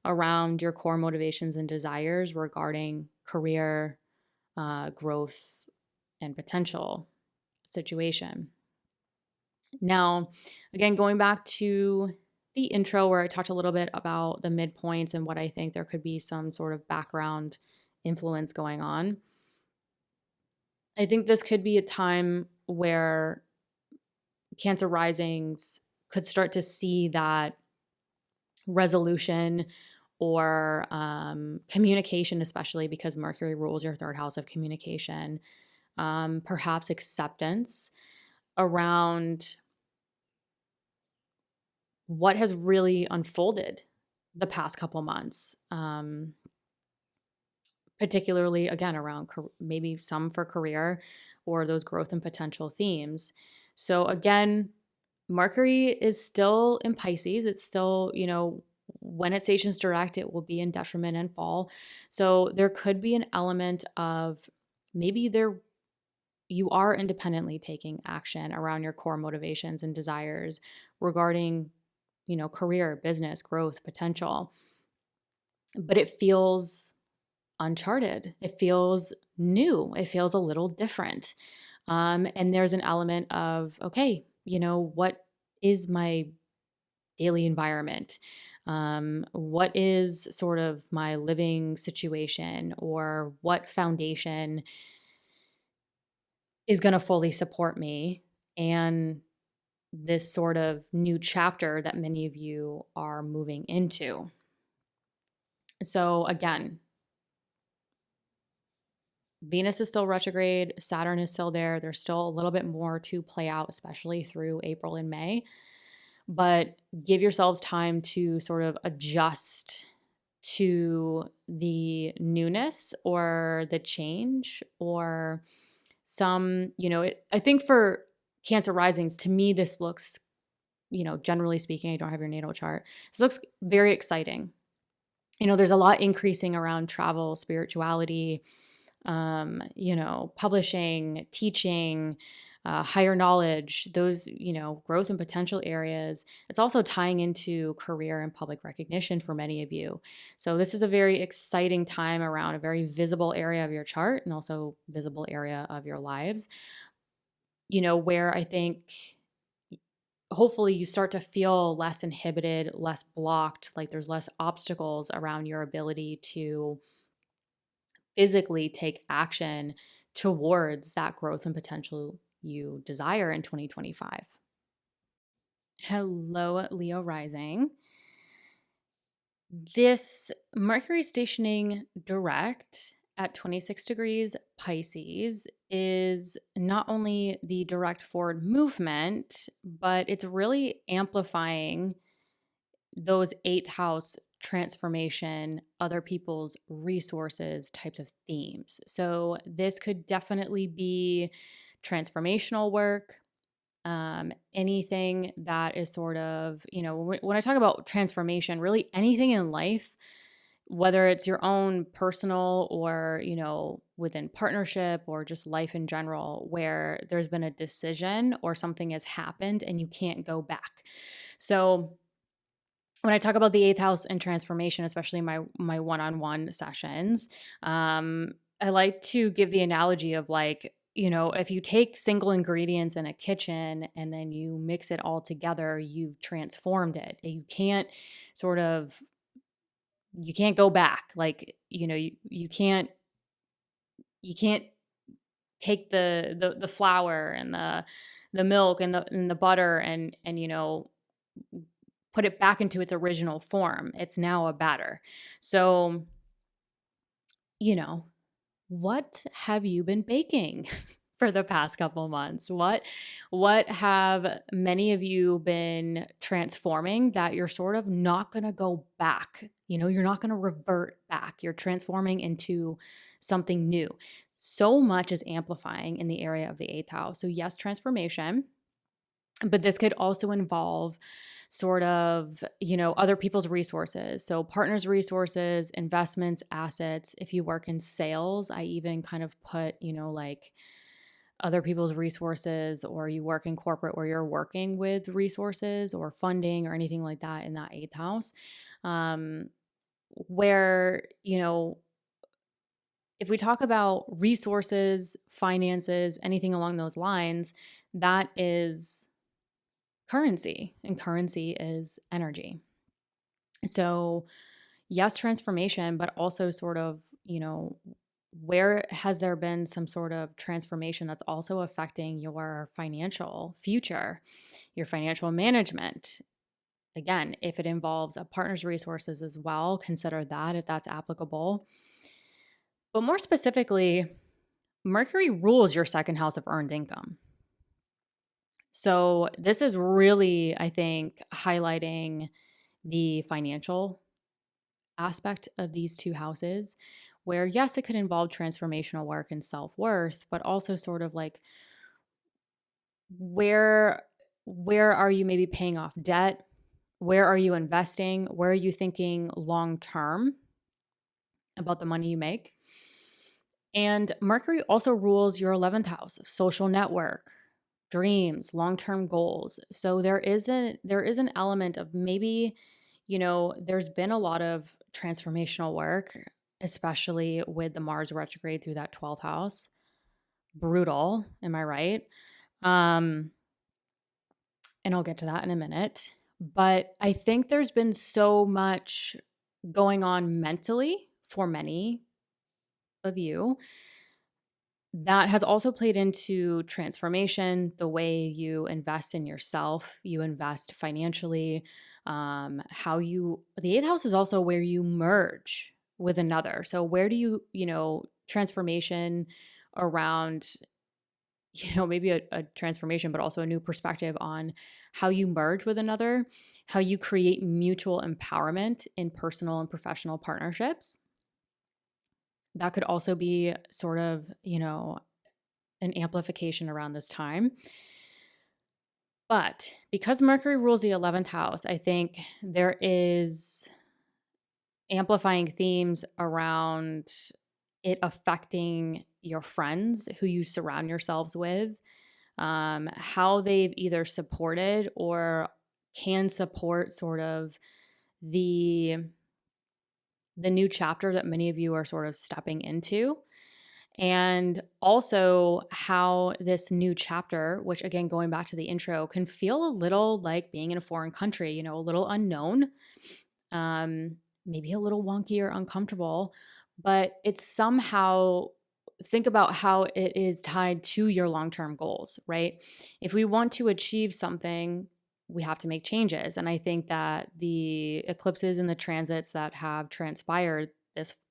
S1: around your core motivations and desires regarding career, growth, and potential situation. Now, again, going back to the intro where I talked a little bit about the midpoints and what I think there could be some sort of background influence going on, I think this could be a time where Cancer risings could start to see that resolution or communication, especially because Mercury rules your third house of communication, perhaps acceptance around what has really unfolded the past couple months, particularly, again, around maybe some for career or those growth and potential themes. So again, Mercury is still in Pisces. It's still, when it stations direct, it will be in detriment and fall. So there could be an element of, maybe you are independently taking action around your core motivations and desires regarding, career, business, growth, potential. But it feels uncharted. It feels new. It feels a little different. And there's an element of, okay, what is my daily environment? What is sort of my living situation, or what foundation is going to fully support me and this sort of new chapter that many of you are moving into. So again, Venus is still retrograde, Saturn is still there. There's still a little bit more to play out, especially through April and May. But give yourselves time to sort of adjust to the newness or the change, or some, I think for Cancer risings, to me, this looks, generally speaking, I don't have your natal chart. This looks very exciting. There's a lot increasing around travel, spirituality, publishing, teaching, higher knowledge, those, growth and potential areas. It's also tying into career and public recognition for many of you. So this is a very exciting time around a very visible area of your chart, and also visible area of your lives, where I think hopefully you start to feel less inhibited, less blocked, like there's less obstacles around your ability to physically take action towards that growth and potential you desire in 2025. Hello, Leo rising. This Mercury stationing direct at 26 degrees Pisces is not only the direct forward movement, but it's really amplifying those eighth house transformation, other people's resources types of themes. So this could definitely be transformational work, anything that is sort of, when I talk about transformation, really anything in life whether it's your own personal or, within partnership or just life in general, where there's been a decision or something has happened and you can't go back. So when I talk about the eighth house and transformation, especially my one-on-one sessions, I like to give the analogy of like, if you take single ingredients in a kitchen and then you mix it all together, you've transformed it. Sort of you can't go back. Like, you can't take the flour and the milk and the butter and put it back into its original form. It's now a batter. So, what have you been baking for the past couple months? What have many of you been transforming that you're sort of not going to go back? You're not going to revert back. You're transforming into something new. So much is amplifying in the area of the eighth house. So yes, transformation, but this could also involve sort of, other people's resources. So partners' resources, investments, assets. If you work in sales, I even kind of put, like other people's resources, or you work in corporate where you're working with resources or funding or anything like that in that eighth house. Where, if we talk about resources, finances, anything along those lines, that is currency, and currency is energy. So, yes, transformation, but also sort of, where has there been some sort of transformation that's also affecting your financial future, your financial management? Again, if it involves a partner's resources as well, consider that if that's applicable. But more specifically, Mercury rules your second house of earned income. So this is really, I think, highlighting the financial aspect of these two houses, where yes, it could involve transformational work and self-worth, but also sort of like where are you maybe paying off debt? Where are you investing? Where are you thinking long term about the money you make? And Mercury also rules your 11th house of social network, dreams, long-term goals. So there is an element of maybe, there's been a lot of transformational work, especially with the Mars retrograde through that 12th house. Brutal, am I right? And I'll get to that in a minute. But I think there's been so much going on mentally for many of you that has also played into transformation, the way you invest in yourself, you invest financially, the eighth house is also where you merge with another. So where do transformation around, maybe a transformation, but also a new perspective on how you merge with another, how you create mutual empowerment in personal and professional partnerships. That could also be sort of, an amplification around this time. But because Mercury rules the 11th house, I think there is amplifying themes around it affecting your friends, who you surround yourselves with, how they've either supported or can support sort of the new chapter that many of you are sort of stepping into. And also how this new chapter, which again, going back to the intro, can feel a little like being in a foreign country, a little unknown, maybe a little wonky or uncomfortable, but it's somehow, think about how it is tied to your long-term goals, right? If we want to achieve something, we have to make changes. And I think that the eclipses and the transits that have transpired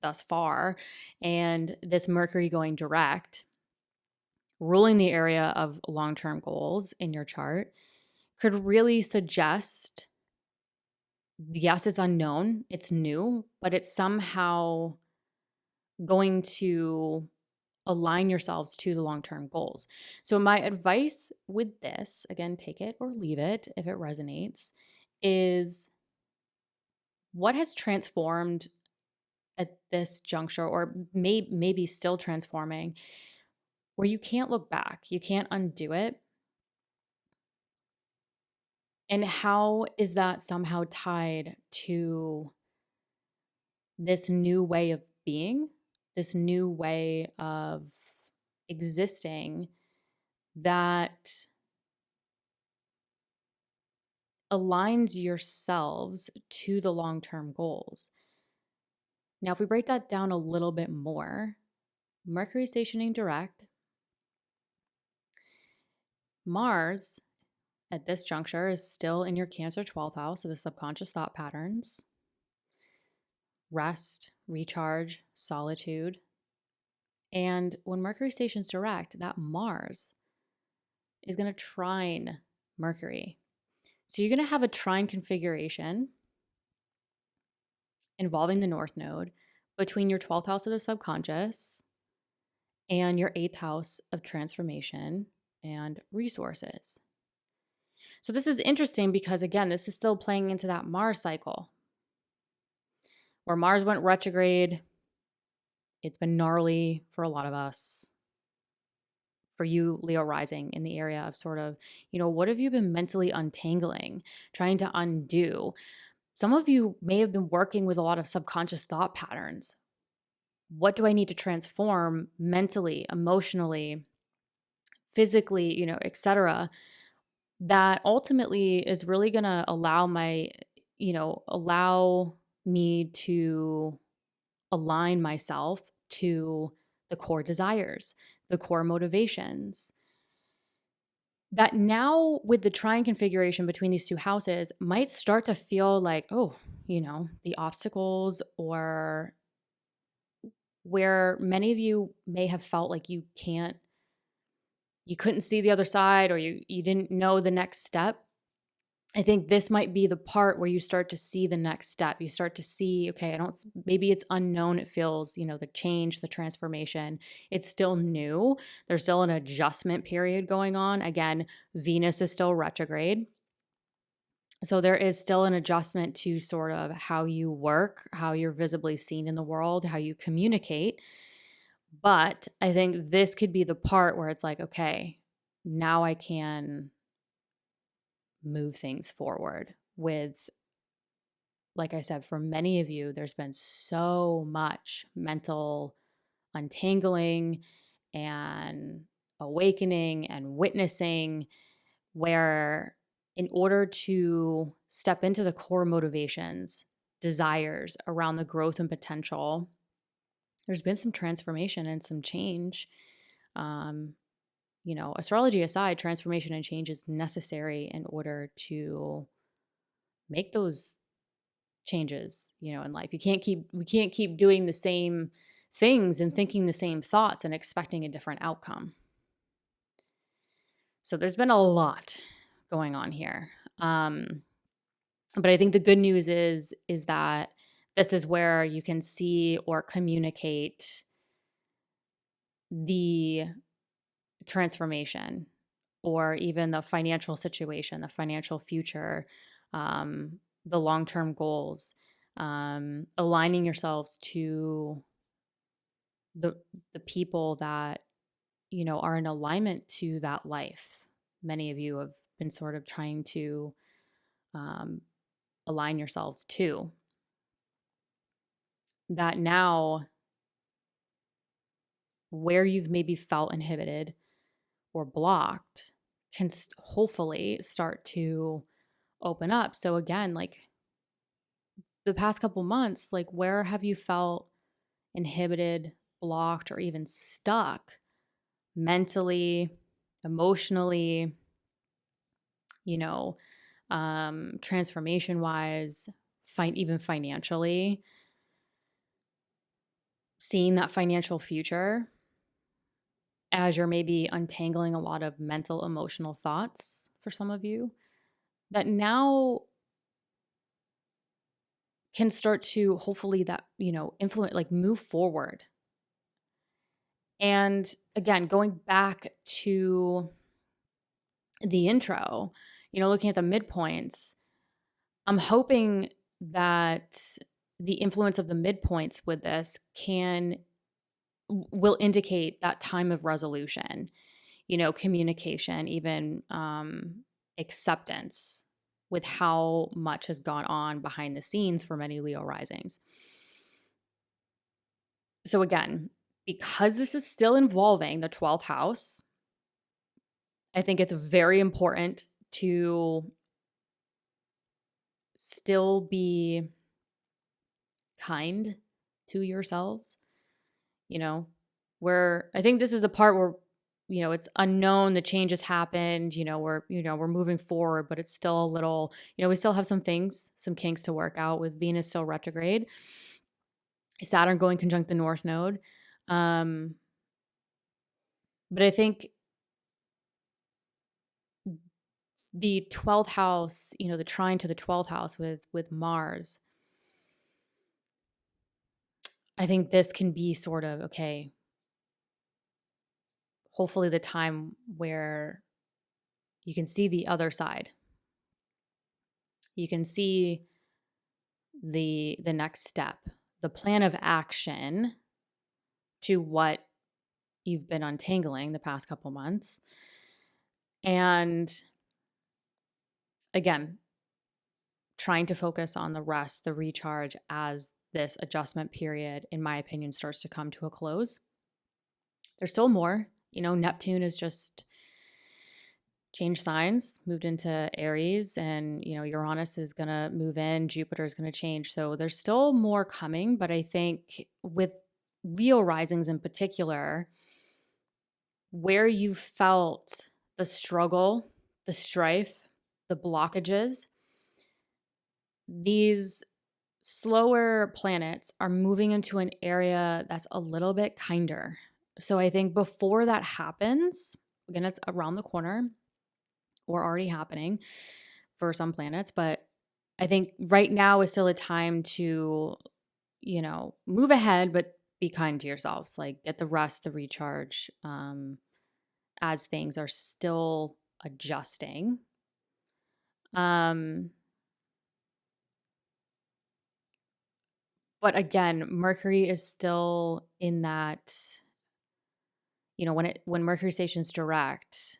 S1: thus far, and this Mercury going direct, ruling the area of long-term goals in your chart, could really suggest, yes, it's unknown, it's new, but it's somehow going to align yourselves to the long-term goals. So my advice with this, again, take it or leave it if it resonates, is what has transformed at this juncture, or maybe still transforming, where you can't look back, you can't undo it. And how is that somehow tied to this new way of being, this new way of existing that aligns yourselves to the long-term goals? Now, if we break that down a little bit more, Mercury stationing direct, Mars at this juncture is still in your Cancer 12th house of the subconscious thought patterns, rest, recharge, solitude. And when Mercury stations direct, that Mars is going to trine Mercury. So you're going to have a trine configuration involving the North Node between your 12th house of the subconscious and your 8th house of transformation and resources. So this is interesting because, again, this is still playing into that Mars cycle where Mars went retrograde. It's been gnarly for a lot of us. For you, Leo rising, in the area of sort of, what have you been mentally untangling, trying to undo? Some of you may have been working with a lot of subconscious thought patterns. What do I need to transform mentally, emotionally, physically, etc., that ultimately is really going to allow me to align myself to the core desires, the core motivations. That now, with the trine configuration between these two houses, might start to feel like, the obstacles, or where many of you may have felt like you couldn't see the other side, or you didn't know the next step. I think this might be the part where you start to see the next step. You start to see, okay, maybe it's unknown. It feels, the change, the transformation. It's still new. There's still an adjustment period going on. Again, Venus is still retrograde. So there is still an adjustment to sort of how you work, how you're visibly seen in the world, how you communicate. But I think this could be the part where it's like, okay, now I can move things forward with, like I said, for many of you, there's been so much mental untangling and awakening and witnessing, where in order to step into the core motivations, desires around the growth and potential, there's been some transformation and some change. Astrology aside, transformation and change is necessary in order to make those changes, in life. We can't keep doing the same things and thinking the same thoughts and expecting a different outcome. So there's been a lot going on here. But I think the good news is that this is where you can see or communicate the transformation, or even the financial situation, the financial future, the long-term goals, aligning yourselves to the people that, are in alignment to that life. Many of you have been sort of trying to align yourselves to. That now, where you've maybe felt inhibited or blocked can hopefully start to open up. So again, like the past couple months, like where have you felt inhibited, blocked, or even stuck mentally, emotionally, transformation wise, even financially, seeing that financial future as you're maybe untangling a lot of mental, emotional thoughts for some of you, that now can start to hopefully that, influence, like move forward. And again, going back to the intro, looking at the midpoints, I'm hoping that the influence of the midpoints with this will indicate that time of resolution, communication, even acceptance with how much has gone on behind the scenes for many Leo risings. So again, because this is still involving the 12th house, I think it's very important to still be kind to yourselves. Where I think this is the part where, it's unknown, the change has happened, we're moving forward, but it's still a little, we still have some kinks to work out with Venus still retrograde, Saturn going conjunct the North Node. But I think the 12th house, the trine to the 12th house with Mars, I think this can be sort of, okay, hopefully the time where you can see the other side. You can see the next step, the plan of action to what you've been untangling the past couple months. And again, trying to focus on the rest, the recharge, as this adjustment period, in my opinion, starts to come to a close. There's still more. Neptune is just changed signs, moved into Aries, and Uranus is going to move in, Jupiter is going to change. So there's still more coming, but I think with Leo risings in particular, where you felt the struggle, the strife, the blockages, these slower planets are moving into an area that's a little bit kinder. So I think before that happens, again, it's around the corner or already happening for some planets, but I think right now is still a time to, move ahead, but be kind to yourselves. Like, get the rest, the recharge, as things are still adjusting. But again, Mercury is still in that, when Mercury stations direct,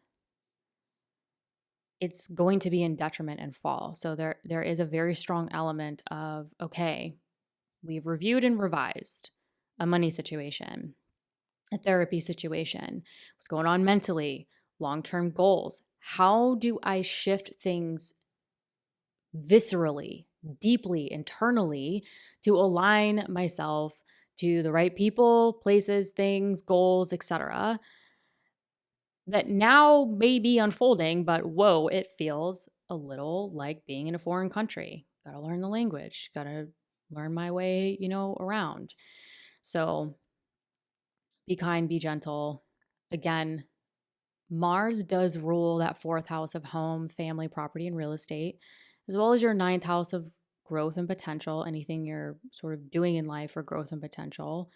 S1: it's going to be in detriment and fall. So there is a very strong element of, okay, we've reviewed and revised a money situation, a therapy situation, what's going on mentally, long-term goals. How do I shift things viscerally, deeply, internally to align myself to the right people, places, things, goals, etc., that now may be unfolding, but whoa, it feels a little like being in a foreign country. Got to learn the language, got to learn my way, around. So be kind, be gentle. Again, Mars does rule that 4th house of home, family, property, and real estate, as well as your 9th house of growth and potential, anything you're sort of doing in life for growth and potential.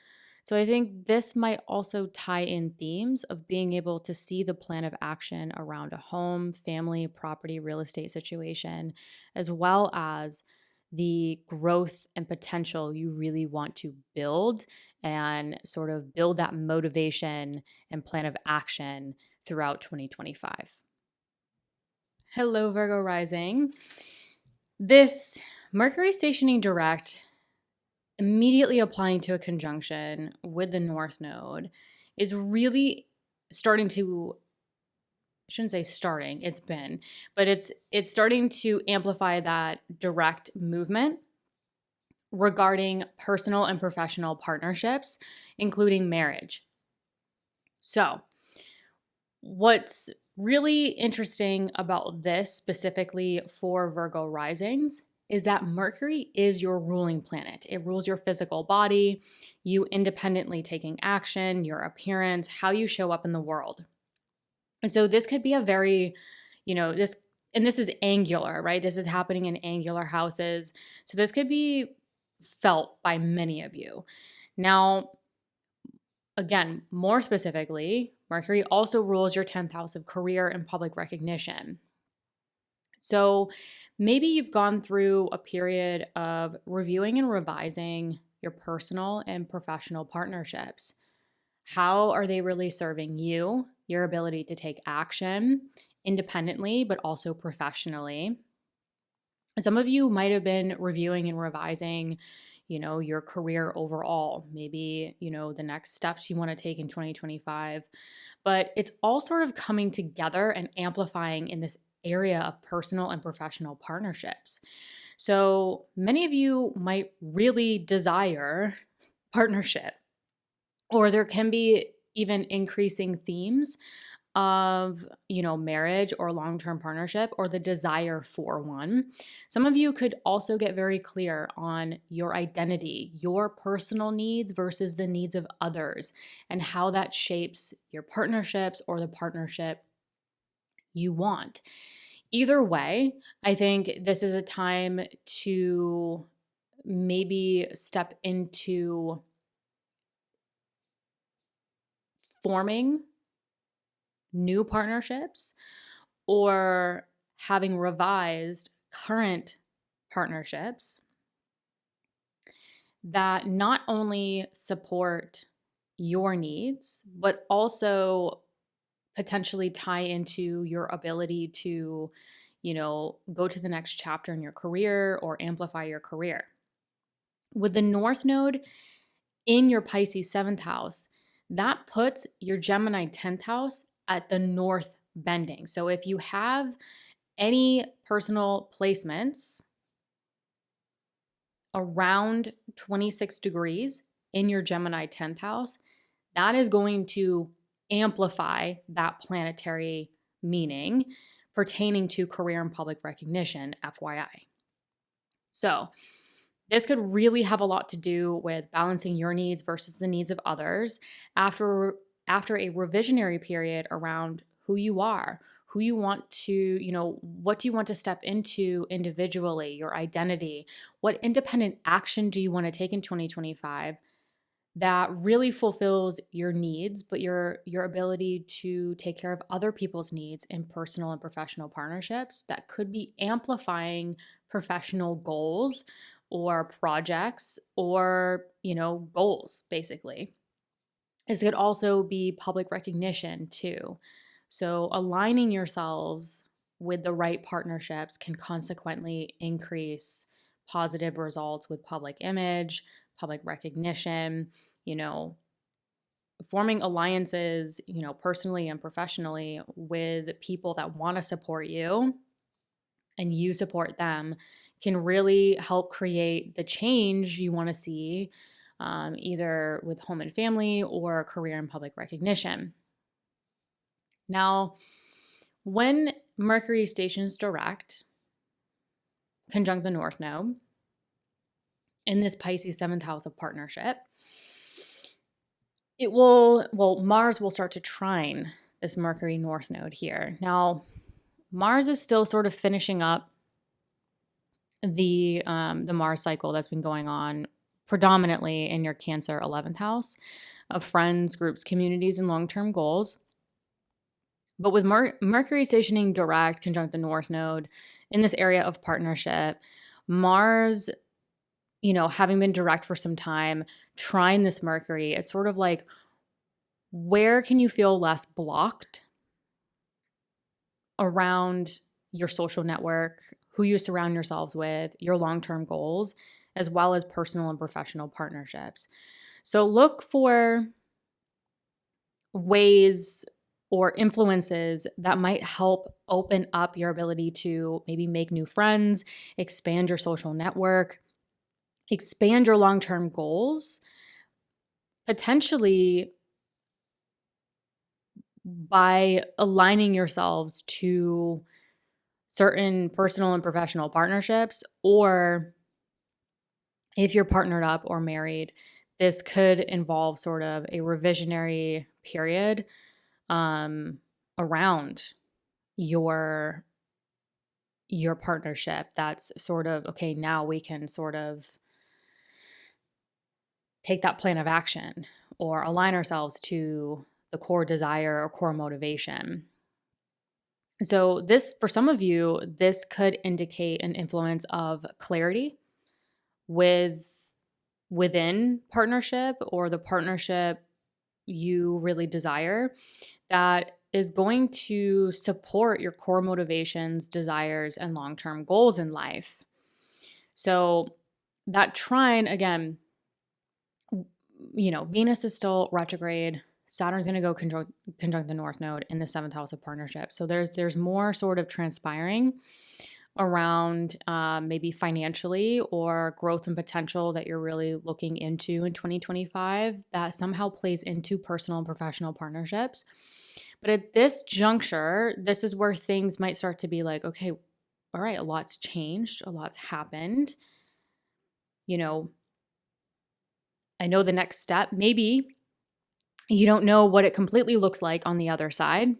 S1: So I think this might also tie in themes of being able to see the plan of action around a home, family, property, real estate situation, as well as the growth and potential you really want to build, and sort of build that motivation and plan of action throughout 2025. Hello, Virgo rising. This Mercury stationing direct, immediately applying to a conjunction with the North Node, is really starting to, I shouldn't say starting, it's been, but it's starting to amplify that direct movement regarding personal and professional partnerships, including marriage. So what's really interesting about this specifically for Virgo risings is that Mercury is your ruling planet. It rules your physical body, you independently taking action, your appearance, how you show up in the world. And so this could be a very, this is angular, right? This is happening in angular houses. So this could be felt by many of you. Now, again, more specifically, Mercury also rules your 10th house of career and public recognition. So maybe you've gone through a period of reviewing and revising your personal and professional partnerships. How are they really serving you, your ability to take action independently, but also professionally? Some of you might have been reviewing and revising, your career overall, maybe, the next steps you want to take in 2025. But it's all sort of coming together and amplifying in this area of personal and professional partnerships. So many of you might really desire partnership, or there can be even increasing themes of, marriage or long-term partnership, or the desire for one. Some of you could also get very clear on your identity, your personal needs versus the needs of others, and how that shapes your partnerships or the partnership you want. Either way, I think this is a time to maybe step into forming new partnerships or having revised current partnerships that not only support your needs, but also potentially tie into your ability to, go to the next chapter in your career or amplify your career. With the North Node in your Pisces 7th house, that puts your Gemini 10th house at the north bending. So if you have any personal placements around 26 degrees in your Gemini 10th house, that is going to amplify that planetary meaning pertaining to career and public recognition, FYI. So this could really have a lot to do with balancing your needs versus the needs of others after a revisionary period around who you are, who you want to, what do you want to step into individually, your identity, what independent action do you want to take in 2025 that really fulfills your needs, but your ability to take care of other people's needs in personal and professional partnerships that could be amplifying professional goals or projects or, goals, basically. This could also be public recognition too. So aligning yourselves with the right partnerships can consequently increase positive results with public image, public recognition, forming alliances, personally and professionally with people that want to support you and you support them can really help create the change you want to see, either with home and family or career and public recognition. Now, when Mercury stations direct, conjunct the North Node, in this Pisces 7th house of partnership, Mars will start to trine this Mercury North Node here. Now, Mars is still sort of finishing up the Mars cycle that's been going on predominantly in your Cancer 11th house of friends, groups, communities, and long-term goals. But with Mercury stationing direct conjunct the North Node in this area of partnership, Mars, having been direct for some time, trine this Mercury, it's sort of like, where can you feel less blocked around your social network, who you surround yourselves with, your long-term goals, as well as personal and professional partnerships. So look for ways or influences that might help open up your ability to maybe make new friends, expand your social network, expand your long-term goals, potentially by aligning yourselves to certain personal and professional partnerships, or if you're partnered up or married, this could involve sort of a revisionary period around your partnership. That's sort of, okay, now we can sort of take that plan of action or align ourselves to the core desire or core motivation. So this, for some of you, this could indicate an influence of clarity within partnership, or the partnership you really desire, that is going to support your core motivations, desires, and long-term goals in life. So that trine, again, Venus is still retrograde. Saturn's going to go conjunct the North Node in the 7th house of partnership. So there's more sort of transpiring around maybe financially or growth and potential that you're really looking into in 2025 that somehow plays into personal and professional partnerships. But at this juncture, this is where things might start to be like, okay, all right, a lot's changed, a lot's happened. I know the next step. Maybe you don't know what it completely looks like on the other side,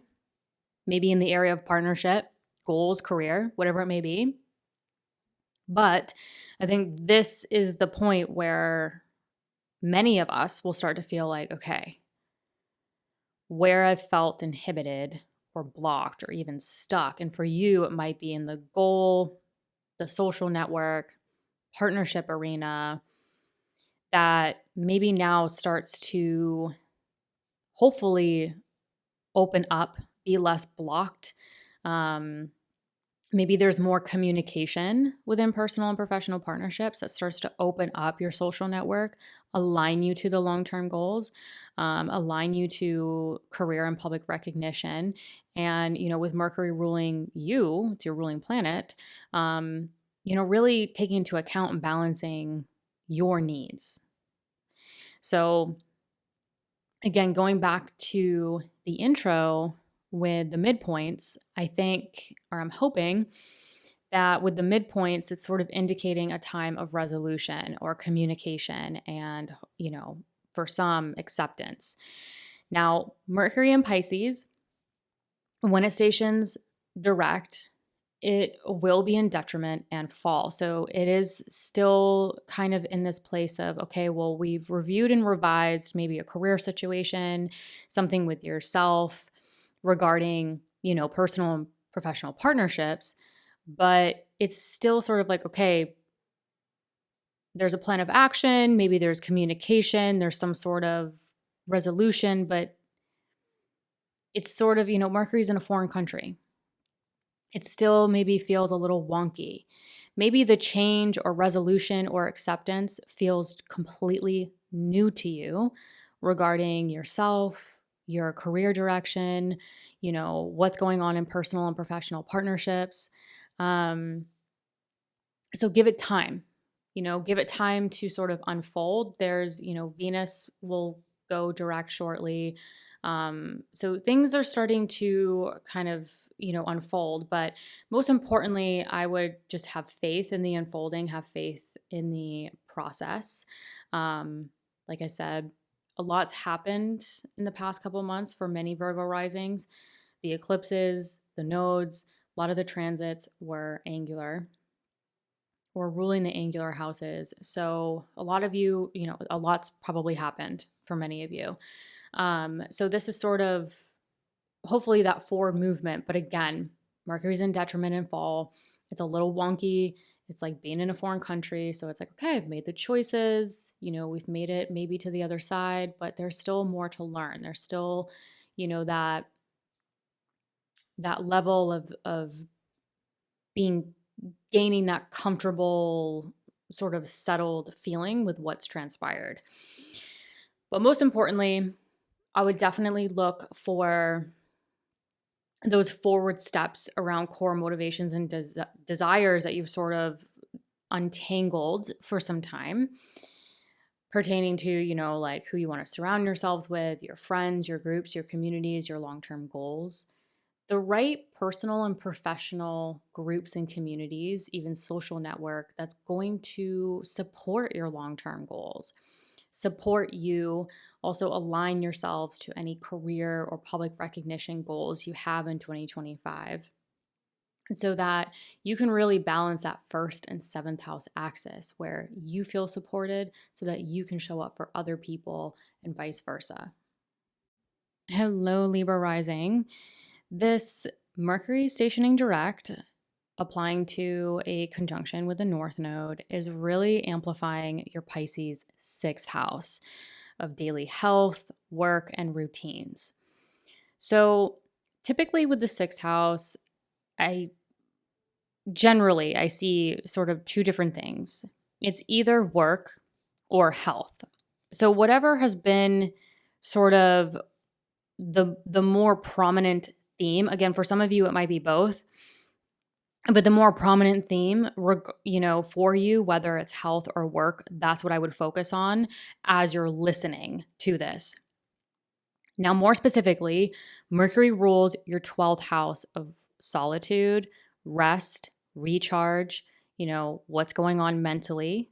S1: maybe in the area of partnership, goals, career, whatever it may be. But I think this is the point where many of us will start to feel like, okay, where I've felt inhibited or blocked or even stuck. And for you, it might be in the goal, the social network, partnership arena, that maybe now starts to hopefully open up, be less blocked. Maybe there's more communication within personal and professional partnerships that starts to open up your social network, align you to the long-term goals, align you to career and public recognition. And, with Mercury ruling you, it's your ruling planet, really taking into account and balancing your needs. So again, going back to the intro with the midpoints, I think, or I'm hoping that with the midpoints, it's sort of indicating a time of resolution or communication and, for some, acceptance. Now, Mercury in Pisces, when it stations direct, it will be in detriment and fall. So it is still kind of in this place of, okay, well, we've reviewed and revised maybe a career situation, something with yourself regarding, personal and professional partnerships, but it's still sort of like, okay, there's a plan of action, maybe there's communication, there's some sort of resolution, but it's sort of, Mercury's in a foreign country. It still maybe feels a little wonky. Maybe the change or resolution or acceptance feels completely new to you regarding yourself, your career direction, what's going on in personal and professional partnerships. So give it time, give it time to sort of unfold. There's, Venus will go direct shortly. So things are starting to kind of, unfold. But most importantly, I would just have faith in the unfolding, have faith in the process. Like I said, a lot's happened in the past couple months for many Virgo risings. The eclipses, the nodes, a lot of the transits were angular or ruling the angular houses. So a lot of you, a lot's probably happened for many of you. So this is sort of hopefully that forward movement. But again, Mercury's in detriment and fall. It's a little wonky. It's like being in a foreign country. So it's like, okay, I've made the choices. We've made it maybe to the other side, but there's still more to learn. There's still, that level of gaining that comfortable, sort of settled feeling with what's transpired. But most importantly, I would definitely look for those forward steps around core motivations and desires that you've sort of untangled for some time, pertaining to, like who you want to surround yourselves with, your friends, your groups, your communities, your long-term goals. The right personal and professional groups and communities, even social network, that's going to support your long-term goals, support you, also align yourselves to any career or public recognition goals you have in 2025, so that you can really balance that 1st and 7th house axis where you feel supported so that you can show up for other people and vice versa. Hello, Libra rising. This Mercury stationing direct, applying to a conjunction with the North Node, is really amplifying your Pisces 6th house of daily health, work, and routines. So typically with the 6th house, I see sort of two different things. It's either work or health. So whatever has been sort of the more prominent theme, again, for some of you, it might be both, but the more prominent theme, for you, whether it's health or work, that's what I would focus on as you're listening to this. Now, more specifically, Mercury rules your 12th house of solitude, rest, recharge, what's going on mentally.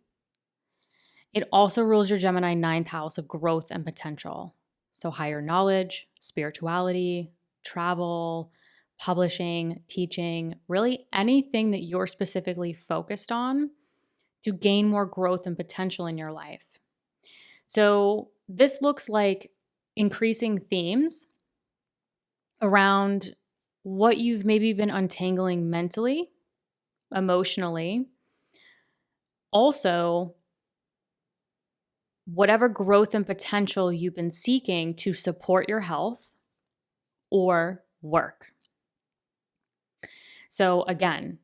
S1: It also rules your Gemini 9th house of growth and potential. So higher knowledge, spirituality, travel, publishing, teaching, really anything that you're specifically focused on to gain more growth and potential in your life. So this looks like increasing themes around what you've maybe been untangling mentally, emotionally. Also, whatever growth and potential you've been seeking to support your health or work. So again,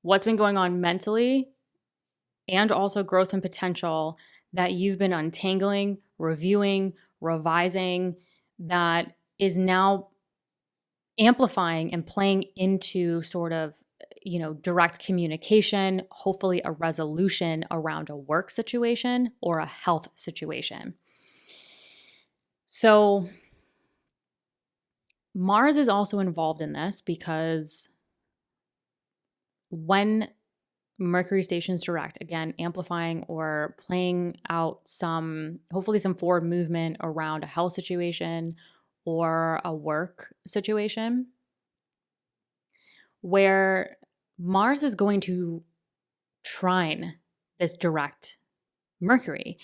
S1: what's been going on mentally and also growth and potential that you've been untangling, reviewing, revising, that is now amplifying and playing into sort of, direct communication, hopefully a resolution around a work situation or a health situation. So Mars is also involved in this because when Mercury stations direct, again, amplifying or playing out hopefully some forward movement around a health situation or a work situation, where Mars is going to trine this direct Mercury.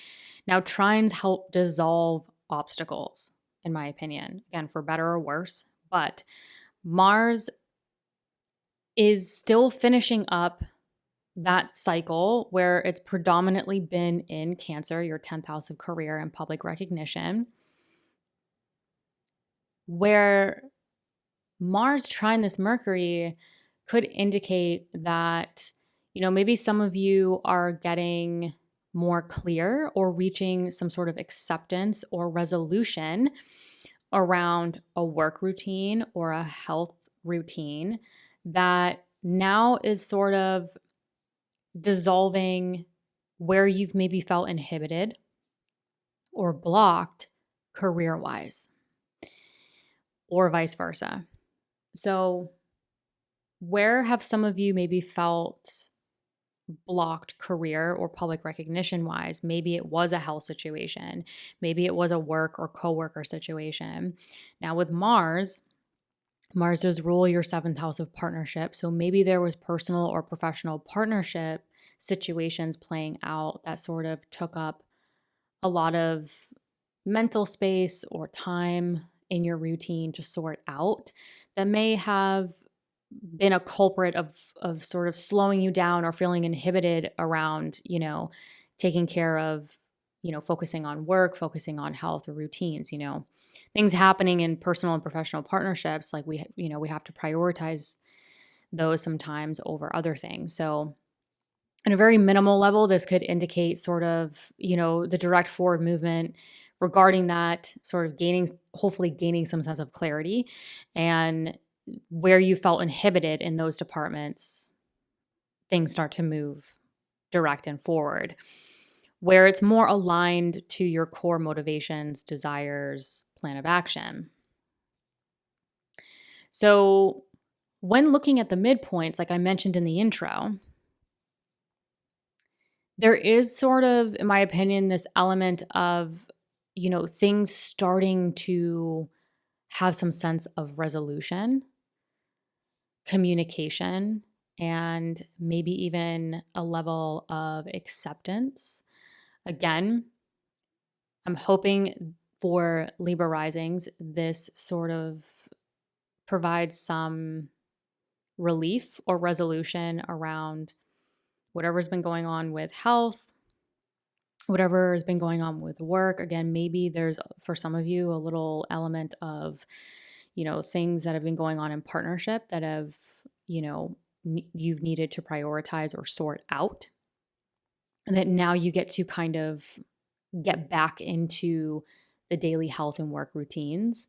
S1: Now, trines help dissolve obstacles, in my opinion, again, for better or worse, but Mars is still finishing up that cycle where it's predominantly been in Cancer, your 10th house of career and public recognition, where Mars trine this Mercury could indicate that, maybe some of you are getting more clear or reaching some sort of acceptance or resolution around a work routine or a health routine that now is sort of dissolving where you've maybe felt inhibited or blocked career-wise, or vice versa. So where have some of you maybe felt blocked career or public recognition wise? Maybe it was a health situation. Maybe it was a work or coworker situation. Now with Mars does rule your 7th house of partnership. So maybe there was personal or professional partnership situations playing out that sort of took up a lot of mental space or time in your routine to sort out, that may have been a culprit of sort of slowing you down or feeling inhibited around, taking care of, focusing on work, focusing on health or routines, things happening in personal and professional partnerships. Like we have to prioritize those sometimes over other things. So on a very minimal level, this could indicate sort of, the direct forward movement regarding that, sort of hopefully gaining some sense of clarity, and where you felt inhibited in those departments, things start to move direct and forward, where it's more aligned to your core motivations, desires, plan of action. So when looking at the midpoints, like I mentioned in the intro, there is sort of, in my opinion, this element of, things starting to have some sense of resolution, communication, and maybe even a level of acceptance. Again, I'm hoping for Libra risings, this sort of provides some relief or resolution around whatever's been going on with health, whatever has been going on with work. Again, maybe there's, for some of you, a little element of, things that have been going on in partnership that have, you've needed to prioritize or sort out. And that now you get to kind of get back into the daily health and work routines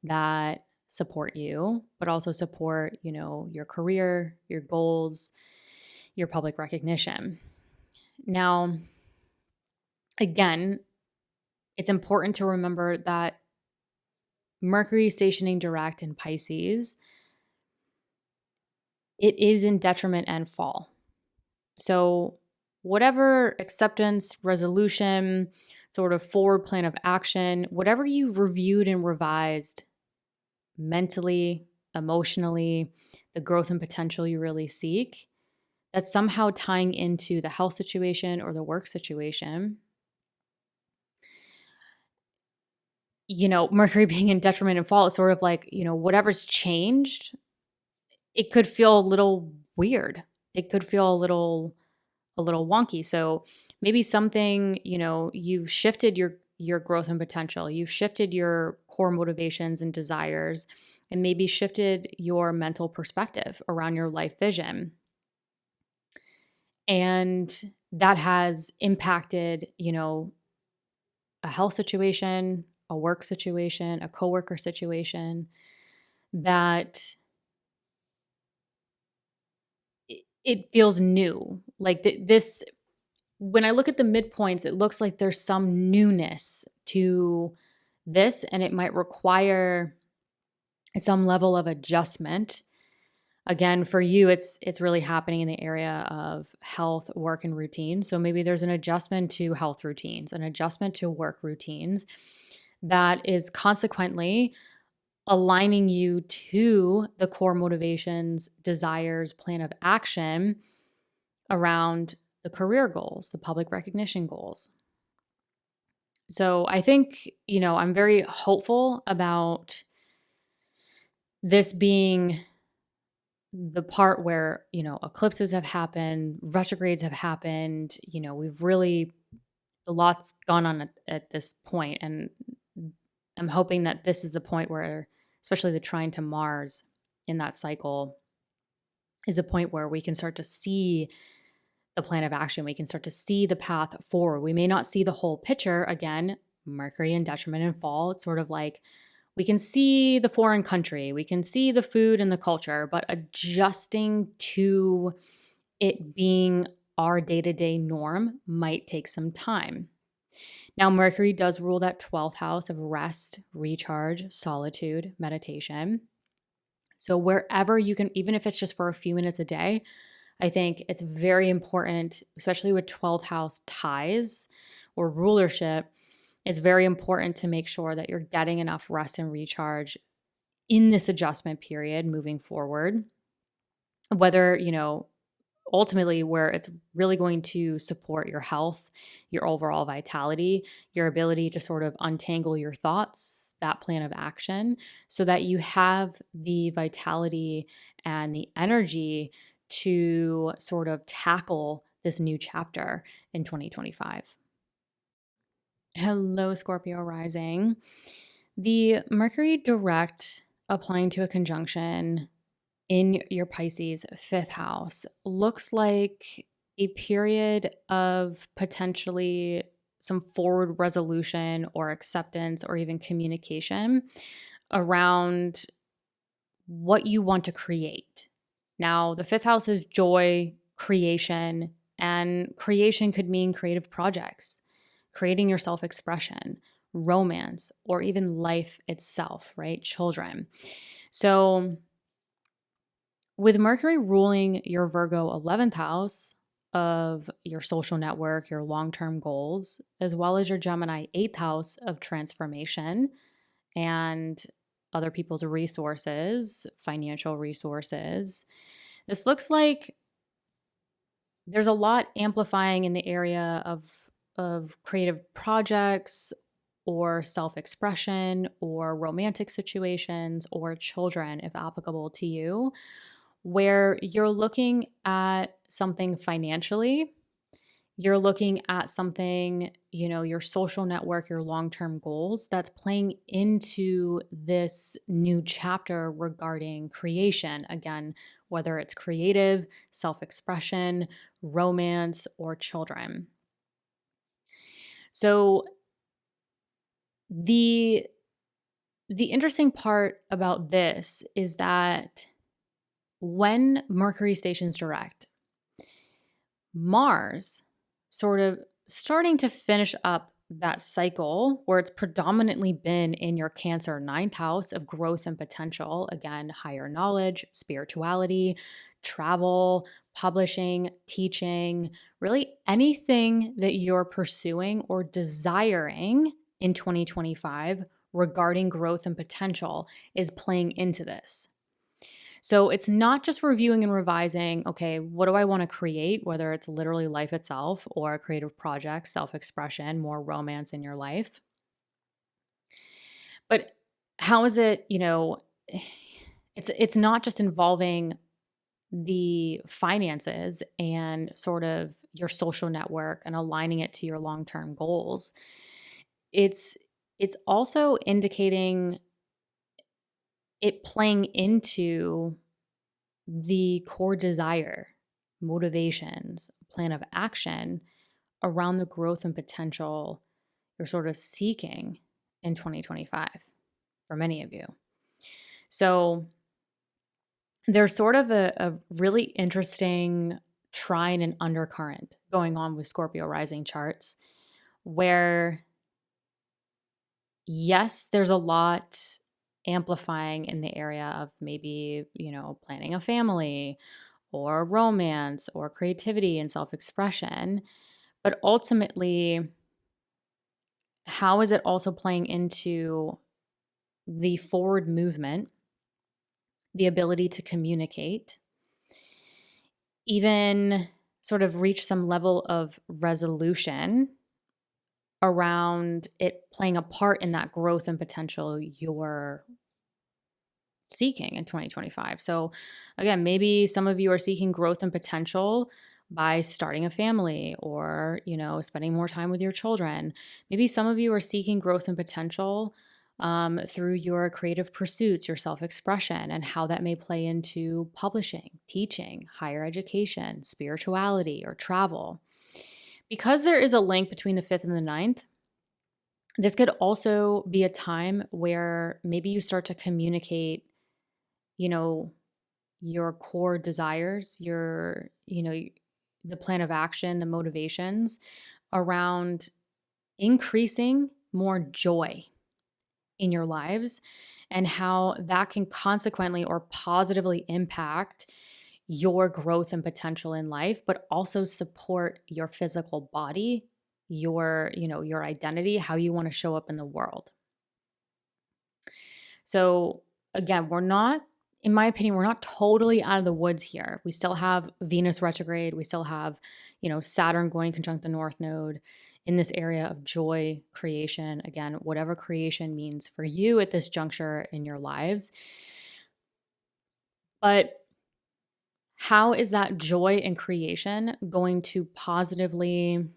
S1: that support you, but also support, your career, your goals, your public recognition. Now, again, it's important to remember that Mercury stationing direct in Pisces, it is in detriment and fall. So whatever acceptance, resolution, sort of forward plan of action, whatever you've reviewed and revised mentally, emotionally, the growth and potential you really seek, that's somehow tying into the health situation or the work situation. Mercury being in detriment and fall, it's sort of like, whatever's changed, it could feel a little weird. It could feel a little wonky. So maybe something, you've shifted your growth and potential. You've shifted your core motivations and desires, and maybe shifted your mental perspective around your life vision. And that has impacted, a health situation, a work situation, a coworker situation, that it feels new. Like this, when I look at the midpoints, it looks like there's some newness to this, and it might require some level of adjustment. Again, for you, it's really happening in the area of health, work, and routine. So maybe there's an adjustment to health routines, an adjustment to work routines that is consequently aligning you to the core motivations, desires, plan of action around the career goals, the public recognition goals. So I think, I'm very hopeful about this being the part where, eclipses have happened, retrogrades have happened, we've really, a lot's gone on at this point. And I'm hoping that this is the point where, especially the trine to Mars in that cycle, is a point where we can start to see the plan of action. We can start to see the path forward. We may not see the whole picture. Again, Mercury in detriment and fall. It's sort of like we can see the foreign country, we can see the food and the culture, but adjusting to it being our day-to-day norm might take some time. Now, Mercury does rule that 12th house of rest, recharge, solitude, meditation. So wherever you can, even if it's just for a few minutes a day, I think it's very important, especially with 12th house ties or rulership, it's very important to make sure that you're getting enough rest and recharge in this adjustment period moving forward. Whether, ultimately where it's really going to support your health, your overall vitality, your ability to sort of untangle your thoughts, that plan of action, so that you have the vitality and the energy to sort of tackle this new chapter in 2025. Hello, Scorpio rising. The Mercury direct applying to a conjunction in your Pisces 5th house looks like a period of potentially some forward resolution or acceptance or even communication around what you want to create. Now, the 5th house is joy, creation, and creation could mean creative projects, creating your self-expression, romance, or even life itself, right? Children. So with Mercury ruling your Virgo 11th house of your social network, your long-term goals, as well as your Gemini 8th house of transformation and other people's resources, financial resources, this looks like there's a lot amplifying in the area of creative projects or self-expression or romantic situations or children, if applicable to you, where you're looking at something financially, you're looking at something, your social network, your long-term goals that's playing into this new chapter regarding creation. Again, whether it's creative, self-expression, romance, or children. So the interesting part about this is that when Mercury stations direct, Mars sort of starting to finish up that cycle where it's predominantly been in your Cancer 9th house of growth and potential. Again, higher knowledge, spirituality, travel, publishing, teaching, really anything that you're pursuing or desiring in 2025 regarding growth and potential is playing into this. So it's not just reviewing and revising, okay, what do I want to create, whether it's literally life itself or a creative project, self-expression, more romance in your life. But how is it, it's not just involving the finances and sort of your social network and aligning it to your long-term goals. It's also indicating it playing into the core desire, motivations, plan of action around the growth and potential you're sort of seeking in 2025 for many of you. So there's sort of a really interesting trine and undercurrent going on with Scorpio rising charts where, yes, there's a lot amplifying in the area of maybe, planning a family or romance or creativity and self-expression. But ultimately, how is it also playing into the forward movement, the ability to communicate, even sort of reach some level of resolution around it playing a part in that growth and potential you're seeking in 2025. So again, maybe some of you are seeking growth and potential by starting a family or, spending more time with your children. Maybe some of you are seeking growth and potential through your creative pursuits, your self-expression, and how that may play into publishing, teaching, higher education, spirituality, or travel. Because there is a link between the 5th and the 9th, this could also be a time where maybe you start to communicate your core desires, the plan of action, the motivations around increasing more joy in your lives and how that can consequently or positively impact your growth and potential in life, but also support your physical body, your identity, how you want to show up in the world. So again, in my opinion, we're not totally out of the woods here. We still have Venus retrograde. We still have, Saturn going conjunct the North Node in this area of joy, creation. Again, whatever creation means for you at this juncture in your lives. But how is that joy and creation going to positively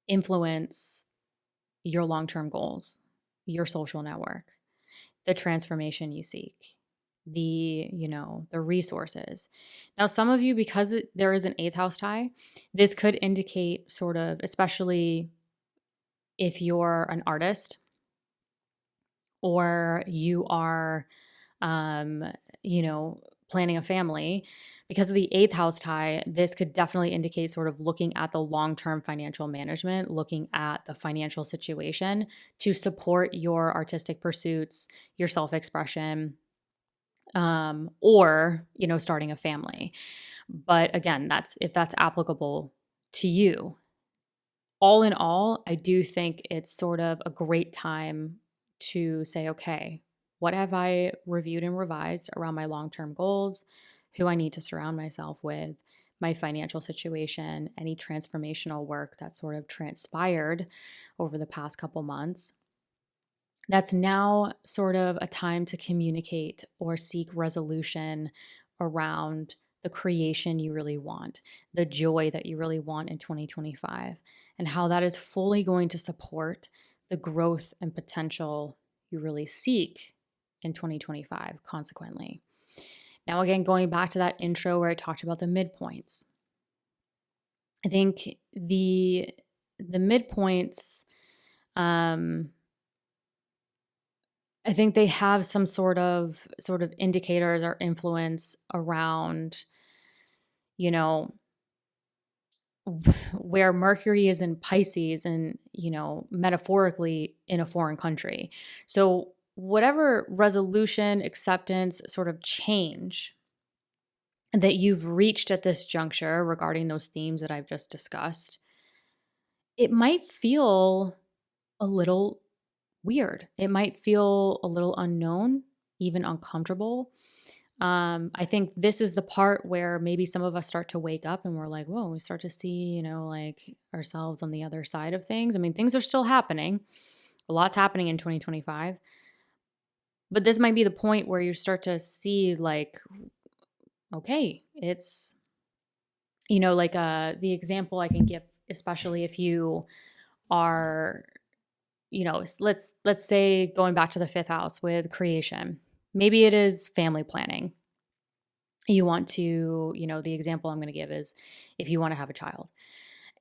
S1: influence your long-term goals, your social network, the transformation you seek, the resources? Now, some of you, because there is an 8th house tie, this could indicate sort of, especially if you're an artist or you are, planning a family. Because of the 8th house tie, this could definitely indicate sort of looking at the long-term financial management, looking at the financial situation to support your artistic pursuits, your self-expression, or, starting a family. But again, if that's applicable to you. All in all, I do think it's sort of a great time to say, okay, what have I reviewed and revised around my long-term goals, who I need to surround myself with, my financial situation, any transformational work that sort of transpired over the past couple months, that's now sort of a time to communicate or seek resolution around the creation you really want, the joy that you really want in 2025, and how that is fully going to support the growth and potential you really seek in 2025, consequently. Now, again, going back to that intro where I talked about the midpoints, I think the midpoints, I think they have some sort of indicators or influence around, you know, where Mercury is in Pisces and, metaphorically in a foreign country. So whatever resolution, acceptance, sort of change that you've reached at this juncture regarding those themes that I've just discussed, it might feel a little weird. It might feel a little unknown, even uncomfortable. I think this is the part where maybe some of us start to wake up and we're like, whoa, we start to see, like ourselves on the other side of things. I mean, things are still happening. A lot's happening in 2025. But this might be the point where you start to see, like, okay, it's, the example I can give, especially if you are, let's say going back to the fifth house with creation. Maybe it is family planning. You want to, the example I'm going to give is if you want to have a child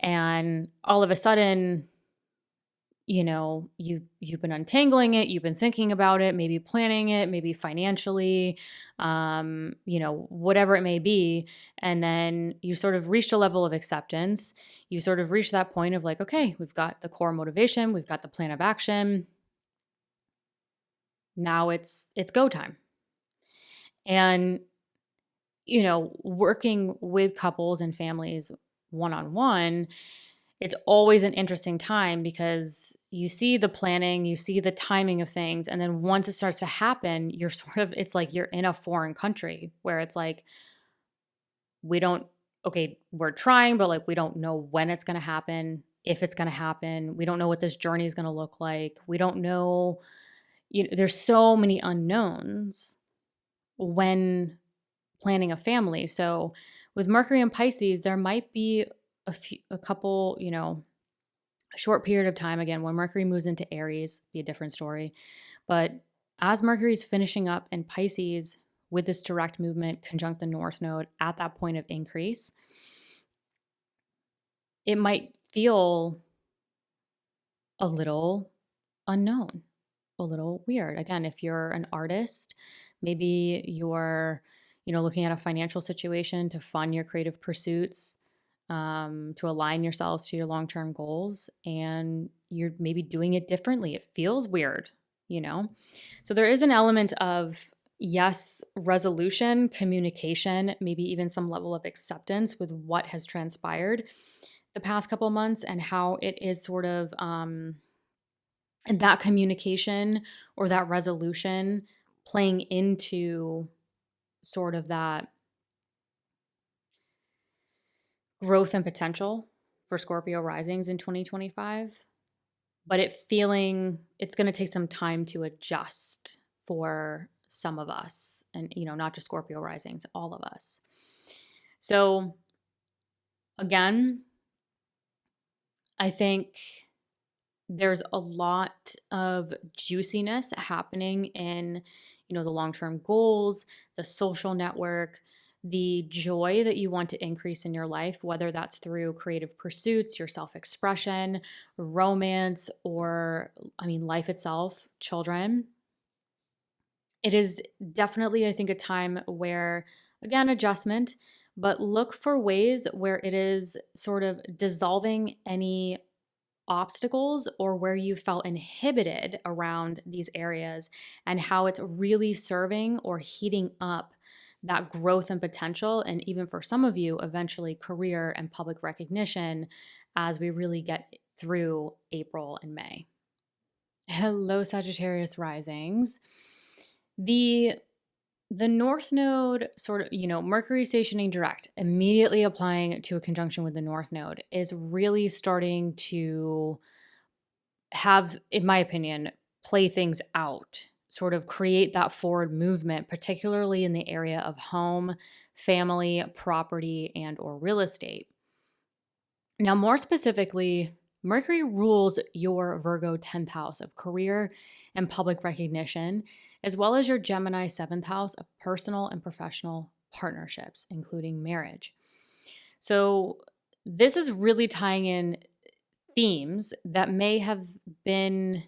S1: and all of a sudden, you've been untangling it, you've been thinking about it, maybe planning it, maybe financially, whatever it may be. And then you sort of reached a level of acceptance. You sort of reached that point of like, okay, we've got the core motivation, we've got the plan of action. Now it's go time. And working with couples and families one-on-one, it's always an interesting time because you see the planning, you see the timing of things. And then once it starts to happen, it's like you're in a foreign country where it's like, we're trying, but like, we don't know when it's going to happen, if it's going to happen. We don't know what this journey is going to look like. We don't know, there's so many unknowns when planning a family. So with Mercury and Pisces, there might be a couple, a short period of time, again, when Mercury moves into Aries, be a different story. But as Mercury's finishing up in Pisces with this direct movement conjunct the North Node at that point of increase, it might feel a little unknown, a little weird. Again, if you're an artist, maybe you're looking at a financial situation to fund your creative pursuits, to align yourselves to your long-term goals, and you're maybe doing it differently. It feels weird, So there is an element of, yes, resolution, communication, maybe even some level of acceptance with what has transpired the past couple months and how it is sort of, and that communication or that resolution playing into sort of that growth and potential for Scorpio risings in 2025, but it's going to take some time to adjust for some of us, and not just Scorpio risings, all of us. So again, I think there's a lot of juiciness happening in the long-term goals, the social network, the joy that you want to increase in your life, whether that's through creative pursuits, your self-expression, romance, or life itself, children. It is definitely, I think, a time where, again, adjustment, but look for ways where it is sort of dissolving any obstacles or where you felt inhibited around these areas, and how it's really serving or heating up that growth and potential, and even for some of you, eventually career and public recognition as we really get through April and May. Hello, Sagittarius risings. The North Node, sort of, Mercury stationing direct, immediately applying to a conjunction with the North Node, is really starting to have, in my opinion, play things out, sort of create that forward movement, particularly in the area of home, family, property, and or real estate. Now, more specifically, Mercury rules your Virgo 10th house of career and public recognition, as well as your Gemini 7th house of personal and professional partnerships, including marriage. So, this is really tying in themes that may have been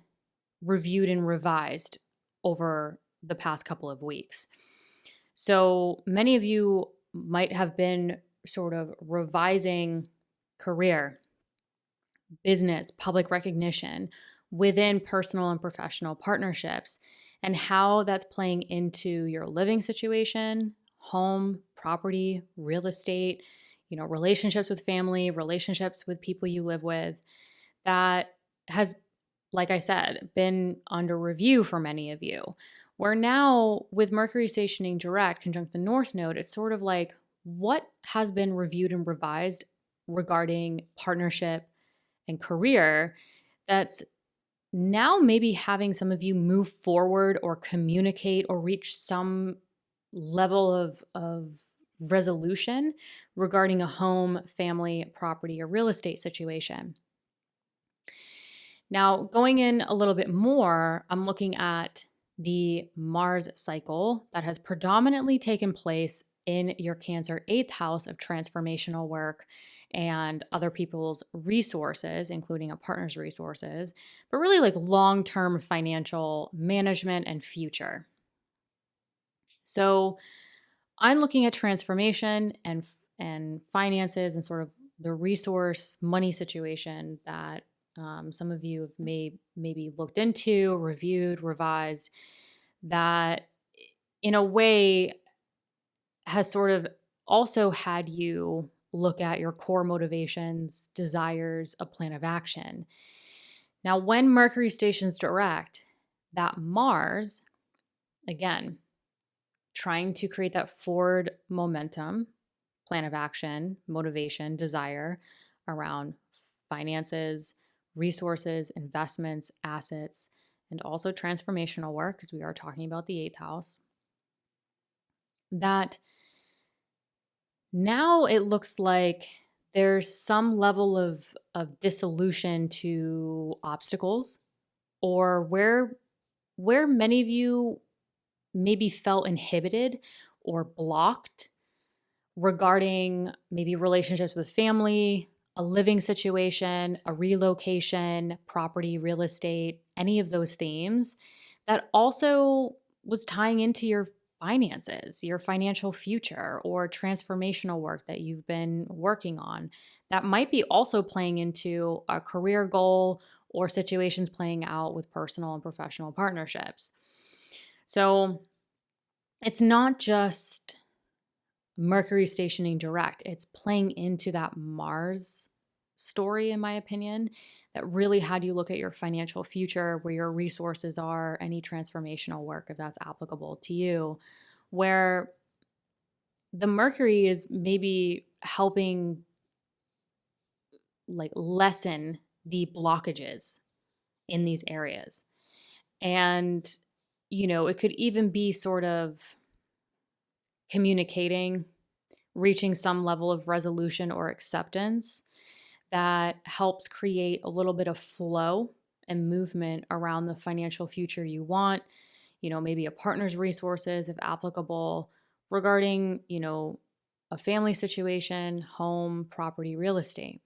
S1: reviewed and revised over the past couple of weeks. So, many of you might have been sort of revising career, business, public recognition within personal and professional partnerships, and how that's playing into your living situation, home, property, real estate, relationships with family, relationships with people you live with. That has, like I said, been under review for many of you. Where now, with Mercury stationing direct conjunct the North Node, it's sort of like, what has been reviewed and revised regarding partnership and career that's now maybe having some of you move forward or communicate or reach some level of resolution regarding a home, family, property, or real estate situation. Now, going in a little bit more, I'm looking at the Mars cycle that has predominantly taken place in your Cancer 8th house of transformational work and other people's resources, including a partner's resources, but really like long-term financial management and future. So I'm looking at transformation and finances and sort of the resource money situation that some of you have maybe looked into, reviewed, revised, that in a way has sort of also had you look at your core motivations, desires, a plan of action. Now, when Mercury stations direct, that Mars, again, trying to create that forward momentum, plan of action, motivation, desire around finances, resources, investments, assets, and also transformational work, because we are talking about the 8th house, that now it looks like there's some level of dissolution to obstacles, or where many of you maybe felt inhibited or blocked regarding maybe relationships with family, a living situation, a relocation, property, real estate, any of those themes that also was tying into your finances, your financial future, or transformational work that you've been working on that might be also playing into a career goal or situations playing out with personal and professional partnerships. So it's not just Mercury stationing direct, it's playing into that Mars story, in my opinion, that really had you look at your financial future, where your resources are, any transformational work, if that's applicable to you, where the Mercury is maybe helping like lessen the blockages in these areas. And, it could even be sort of communicating, reaching some level of resolution or acceptance that helps create a little bit of flow and movement around the financial future you want, maybe a partner's resources if applicable, regarding, a family situation, home, property, real estate.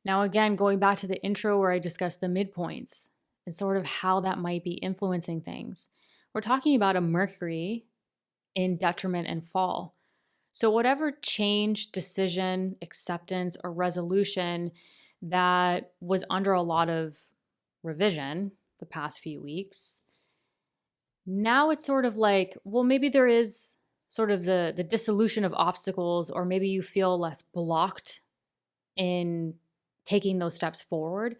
S1: Now, again, going back to the intro where I discussed the midpoints and sort of how that might be influencing things, we're talking about a Mercury in detriment and fall. So whatever change, decision, acceptance, or resolution that was under a lot of revision the past few weeks, now it's sort of like, well, maybe there is sort of the dissolution of obstacles, or maybe you feel less blocked in taking those steps forward.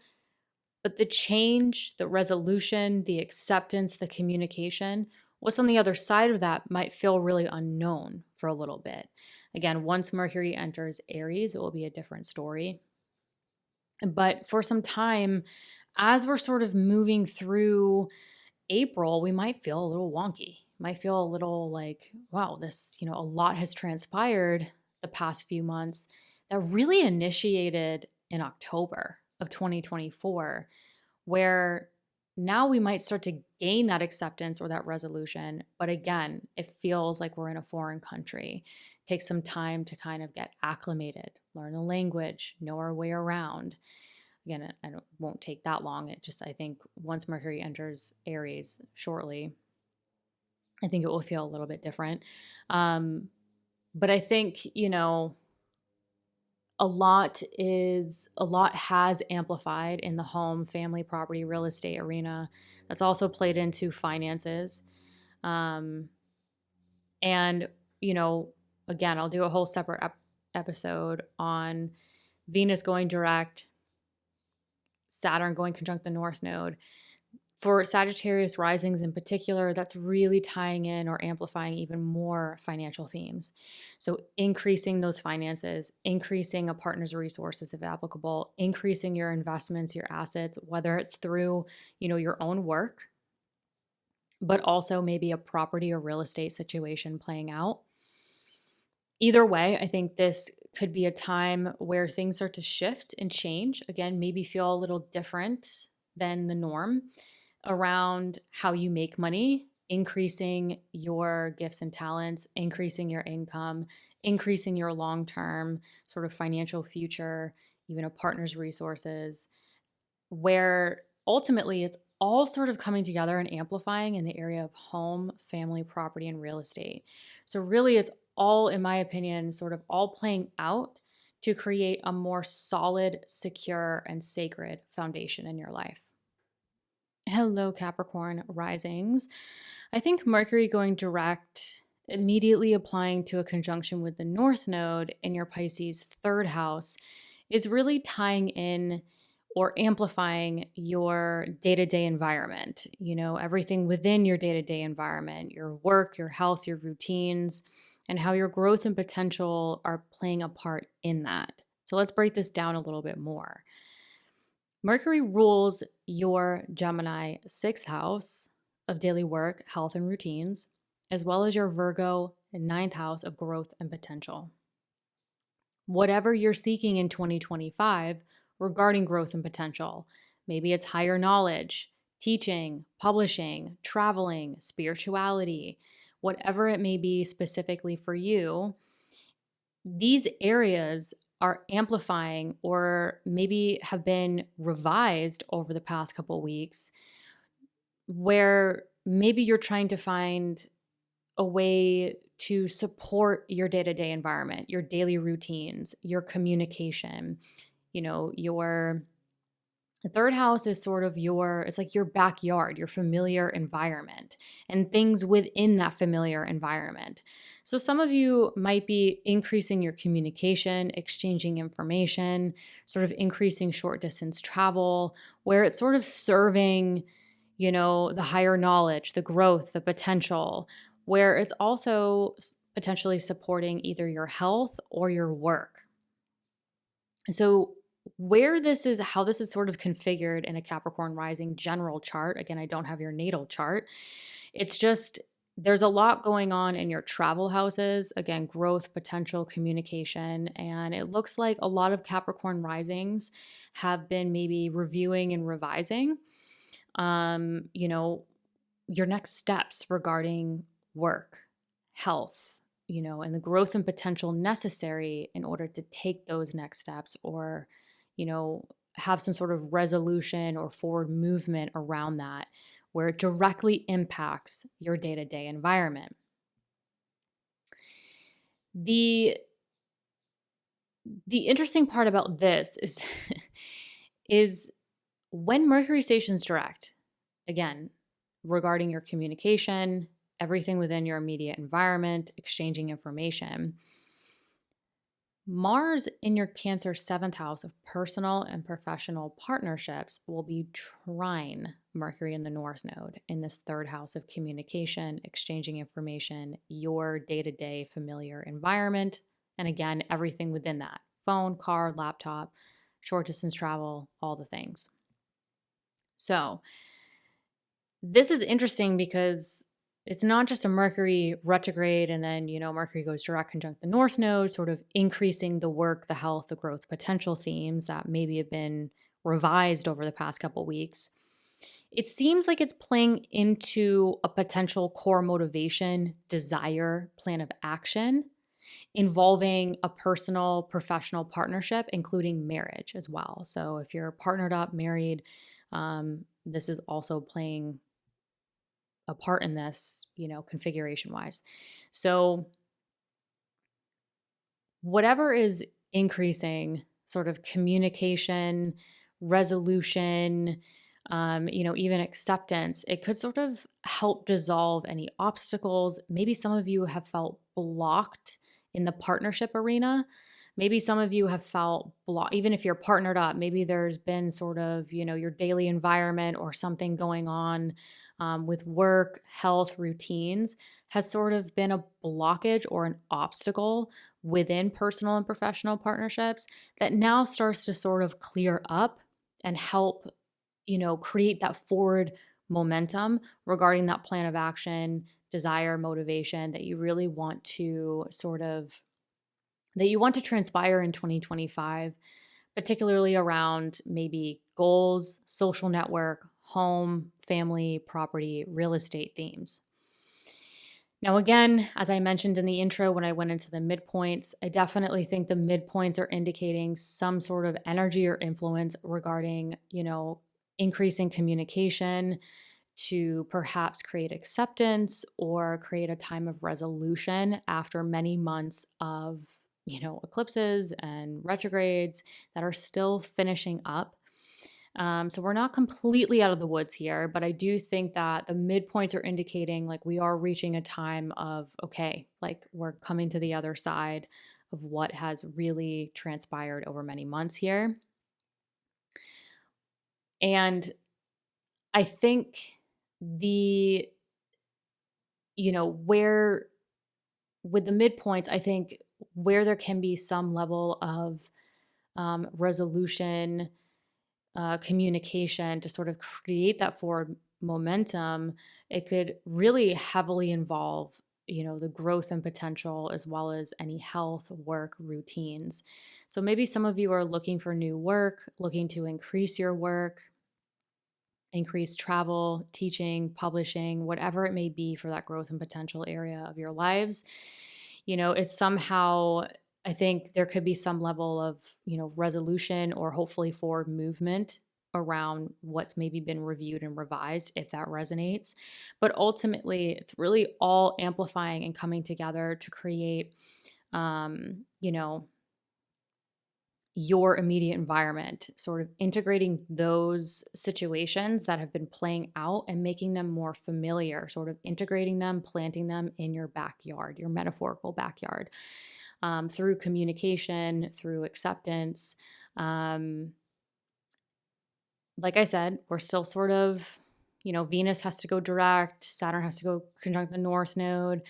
S1: But the change, the resolution, the acceptance, the communication, what's on the other side of that might feel really unknown for a little bit. Again, once Mercury enters Aries, it will be a different story. But for some time, as we're sort of moving through April, we might feel a little wonky. Might feel a little like, wow, this, a lot has transpired the past few months that really initiated in October of 2024, where now we might start to gain that acceptance or that resolution. But again, it feels like we're in a foreign country. It takes some time to kind of get acclimated, learn the language, know our way around. Again, it won't take that long. I think once Mercury enters Aries shortly, I think it will feel a little bit different. But I think, a lot has amplified in the home, family, property, real estate arena. That's also played into finances. Um, and, again, I'll do a whole separate episode on Venus going direct, Saturn going conjunct the North Node. For Sagittarius risings in particular, that's really tying in or amplifying even more financial themes. So increasing those finances, increasing a partner's resources if applicable, increasing your investments, your assets, whether it's through, your own work, but also maybe a property or real estate situation playing out. Either way, I think this could be a time where things start to shift and change. Again, maybe feel a little different than the norm around how you make money, increasing your gifts and talents, increasing your income, increasing your long-term sort of financial future, even a partner's resources, where ultimately it's all sort of coming together and amplifying in the area of home, family, property, and real estate. So really it's all, in my opinion, sort of all playing out to create a more solid, secure, and sacred foundation in your life. Hello, Capricorn risings. I think Mercury going direct, immediately applying to a conjunction with the North Node in your Pisces third house, is really tying in or amplifying your day-to-day environment. Everything within your day-to-day environment, your work, your health, your routines, and how your growth and potential are playing a part in that. So let's break this down a little bit more. Mercury rules your Gemini sixth house of daily work, health, and routines, as well as your Virgo ninth house of growth and potential. Whatever you're seeking in 2025 regarding growth and potential, maybe it's higher knowledge, teaching, publishing, traveling, spirituality, whatever it may be specifically for you, these areas are amplifying or maybe have been revised over the past couple weeks, where maybe you're trying to find a way to support your day-to-day environment, your daily routines, your communication. Your third house is sort of it's like your backyard, your familiar environment, and things within that familiar environment. So some of you might be increasing your communication, exchanging information, sort of increasing short distance travel, where it's sort of serving, the higher knowledge, the growth, the potential, where it's also potentially supporting either your health or your work. So how this is sort of configured in a Capricorn rising general chart. Again, I don't have your natal chart. It's just, there's a lot going on in your travel houses. Again, growth, potential, communication. And it looks like a lot of Capricorn risings have been maybe reviewing and revising, your next steps regarding work, health, and the growth and potential necessary in order to take those next steps or, have some sort of resolution or forward movement around that where it directly impacts your day-to-day environment. The interesting part about this is, is when Mercury stations direct, again, regarding your communication, everything within your immediate environment, exchanging information, Mars in your Cancer 7th house of personal and professional partnerships will be trine Mercury in the North Node in this third house of communication, exchanging information, your day-to-day familiar environment, and again, everything within that: phone, car, laptop, short distance travel, all the things. So this is interesting because it's not just a Mercury retrograde and then, Mercury goes direct conjunct the North Node, sort of increasing the work, the health, the growth potential themes that maybe have been revised over the past couple weeks. It seems like it's playing into a potential core motivation, desire, plan of action involving a personal, professional partnership, including marriage as well. So if you're partnered up, married, this is also playing a part in this, configuration wise. So whatever is increasing sort of communication, resolution, even acceptance, it could sort of help dissolve any obstacles. Maybe some of you have felt blocked in the partnership arena. Maybe some of you have felt blocked, even if you're partnered up. Maybe there's been sort of, your daily environment or something going on with work, health, routines has sort of been a blockage or an obstacle within personal and professional partnerships that now starts to sort of clear up and help, create that forward momentum regarding that plan of action, desire, motivation that you really want to transpire in 2025, particularly around maybe goals, social network, home, family, property, real estate themes. Now, again, as I mentioned in the intro when I went into the midpoints, I definitely think the midpoints are indicating some sort of energy or influence regarding, increasing communication to perhaps create acceptance or create a time of resolution after many months of, eclipses and retrogrades that are still finishing up. So we're not completely out of the woods here, but I do think that the midpoints are indicating like we are reaching a time of, okay, like we're coming to the other side of what has really transpired over many months here. And I think where with the midpoints, I think where there can be some level of resolution, communication to sort of create that forward momentum, it could really heavily involve, the growth and potential as well as any health, work, routines. So maybe some of you are looking for new work, looking to increase your work, increase travel, teaching, publishing, whatever it may be for that growth and potential area of your lives. It's somehow, I think there could be some level of, resolution or hopefully forward movement around what's maybe been reviewed and revised, if that resonates. But ultimately, it's really all amplifying and coming together to create, your immediate environment, sort of integrating those situations that have been playing out and making them more familiar, sort of integrating them, planting them in your backyard, your metaphorical backyard, through communication, through acceptance. Like I said, we're still sort of, Venus has to go direct, Saturn has to go conjunct the North Node.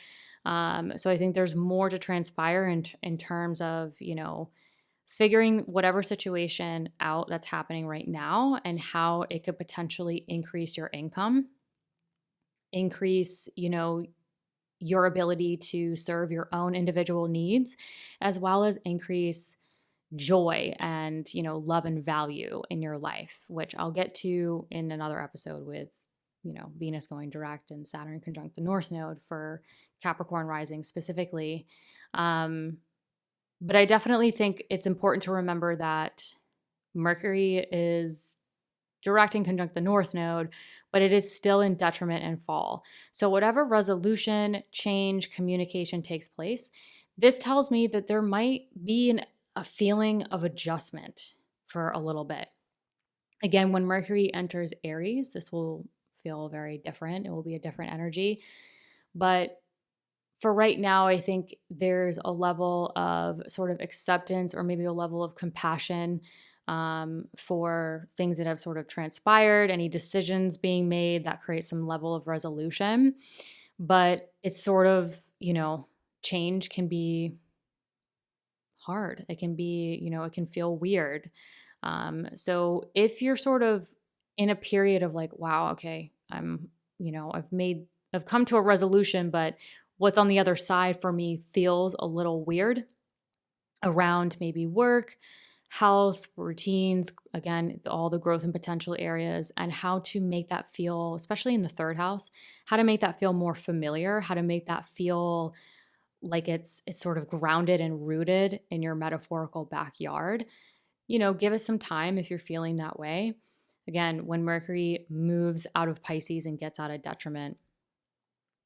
S1: So I think there's more to transpire in terms of, figuring whatever situation out that's happening right now and how it could potentially increase your income, increase, your ability to serve your own individual needs, as well as increase joy and, love and value in your life, which I'll get to in another episode with, Venus going direct and Saturn conjunct the North Node for Capricorn rising specifically. But I definitely think it's important to remember that Mercury is direct and conjunct the North Node, but it is still in detriment and fall. So whatever resolution, change, communication takes place, this tells me that there might be a feeling of adjustment for a little bit. Again, when Mercury enters Aries, this will feel very different. It will be a different energy. But for right now, I think there's a level of sort of acceptance or maybe a level of compassion for things that have sort of transpired, any decisions being made that create some level of resolution. But it's sort of, change can be hard. It can be, it can feel weird. So if you're sort of in a period of like, wow, okay, I've come to a resolution, but what's on the other side for me feels a little weird around maybe work, health, routines, again, all the growth and potential areas, and how to make that feel, especially in the third house, how to make that feel more familiar, how to make that feel like it's sort of grounded and rooted in your metaphorical backyard. Give it some time if you're feeling that way. Again, when Mercury moves out of Pisces and gets out of detriment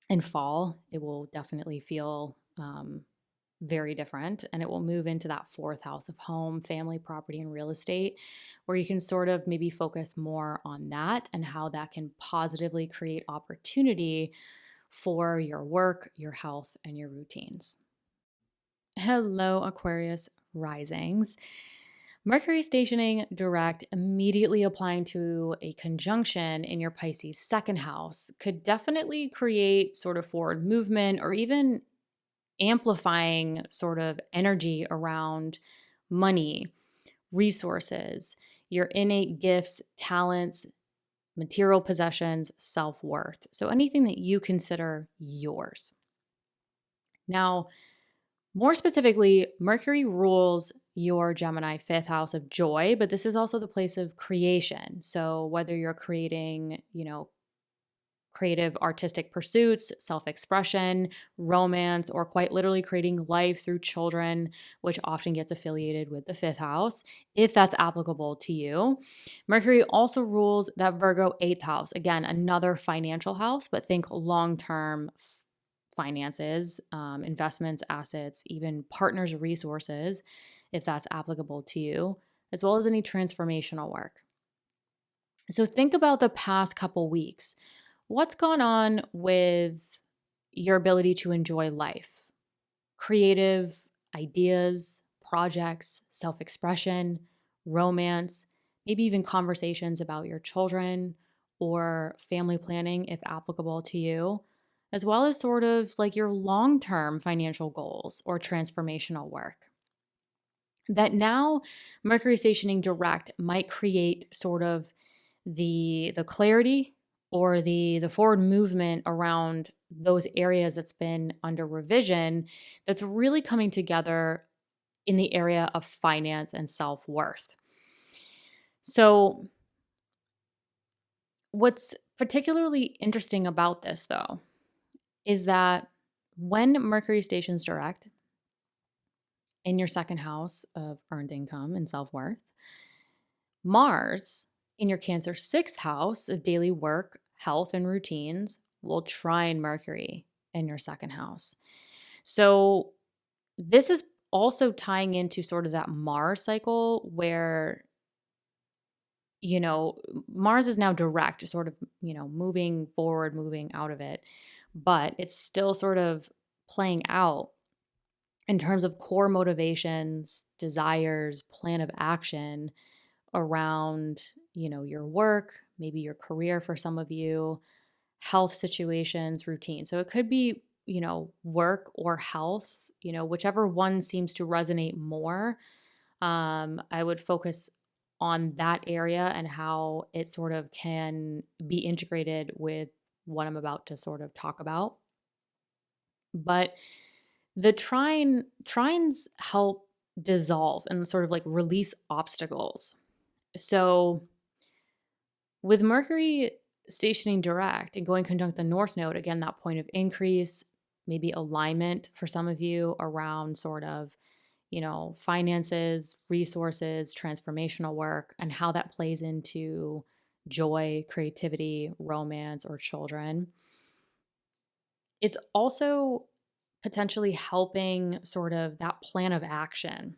S1: in fall, it will definitely feel very different, and it will move into that fourth house of home, family, property, and real estate, where you can sort of maybe focus more on that and how that can positively create opportunity for your work, your health, and your routines. Hello, Aquarius risings. Mercury stationing direct, immediately applying to a conjunction in your Pisces second house, could definitely create sort of forward movement or even amplifying sort of energy around money, resources, your innate gifts, talents, material possessions, self-worth. So anything that you consider yours. Now, more specifically, Mercury rules your Gemini fifth house of joy, but this is also the place of creation. So whether you're creating, creative artistic pursuits, self-expression, romance, or quite literally creating life through children, which often gets affiliated with the fifth house, if that's applicable to you. Mercury also rules that Virgo eighth house, again, another financial house, but think long-term finances, investments, assets, even partners' resources, if that's applicable to you, as well as any transformational work. So think about the past couple weeks. What's gone on with your ability to enjoy life? Creative ideas, projects, self-expression, romance, maybe even conversations about your children or family planning, if applicable to you, as well as sort of like your long-term financial goals or transformational work. That now Mercury stationing direct might create sort of the clarity or the forward movement around those areas that's been under revision, that's really coming together in the area of finance and self-worth. So what's particularly interesting about this, though, is that when Mercury stations direct in your second house of earned income and self-worth, Mars in your Cancer sixth house of daily work, health, and routines will trine Mercury in your second house. So this is also tying into sort of that Mars cycle where, Mars is now direct, sort of, moving forward, moving out of it, but it's still sort of playing out in terms of core motivations, desires, plan of action around, your work, maybe your career for some of you, health situations, routine. So it could be, work or health, whichever one seems to resonate more. I would focus on that area and how it sort of can be integrated with what I'm about to sort of talk about. But the trines help dissolve and sort of like release obstacles. So with Mercury stationing direct and going conjunct the North Node, again, that point of increase, maybe alignment for some of you around sort of, finances, resources, transformational work, and how that plays into joy, creativity, romance, or children. It's also potentially helping sort of that plan of action,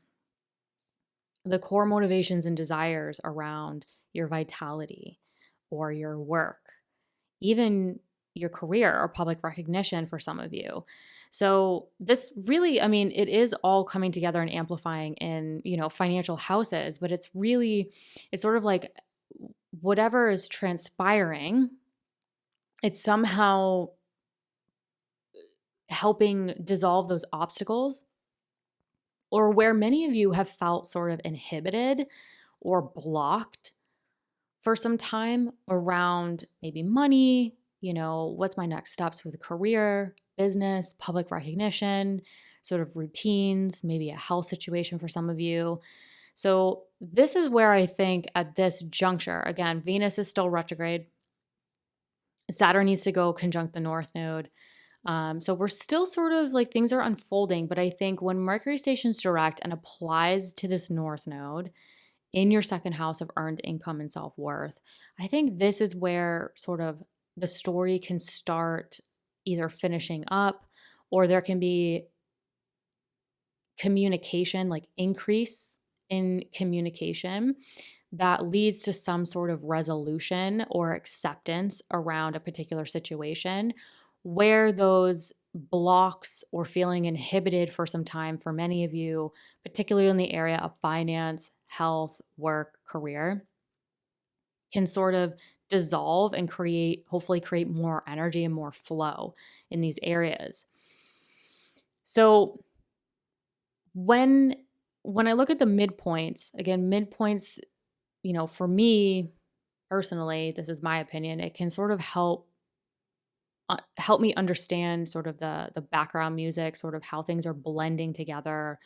S1: the core motivations and desires around your vitality or your work, even your career or public recognition for some of you. So this really, it is all coming together and amplifying in, financial houses, but it's sort of like whatever is transpiring, it's somehow helping dissolve those obstacles, or where many of you have felt sort of inhibited or blocked for some time around maybe money, what's my next steps with career, business, public recognition, sort of routines, maybe a health situation for some of you. So this is where I think at this juncture, again, Venus is still retrograde. Saturn needs to go conjunct the North Node. So we're still sort of like things are unfolding, but I think when Mercury stations direct and applies to this North Node in your second house of earned income and self-worth, I think this is where sort of the story can start either finishing up, or there can be communication, like increase in communication that leads to some sort of resolution or acceptance around a particular situation where those blocks or feeling inhibited for some time for many of you, particularly in the area of finance, health, work, career, can sort of dissolve and hopefully create more energy and more flow in these areas. So when I look at the midpoints, again, midpoints, for me personally, this is my opinion, it can sort of help me understand sort of the background music, sort of how things are blending together.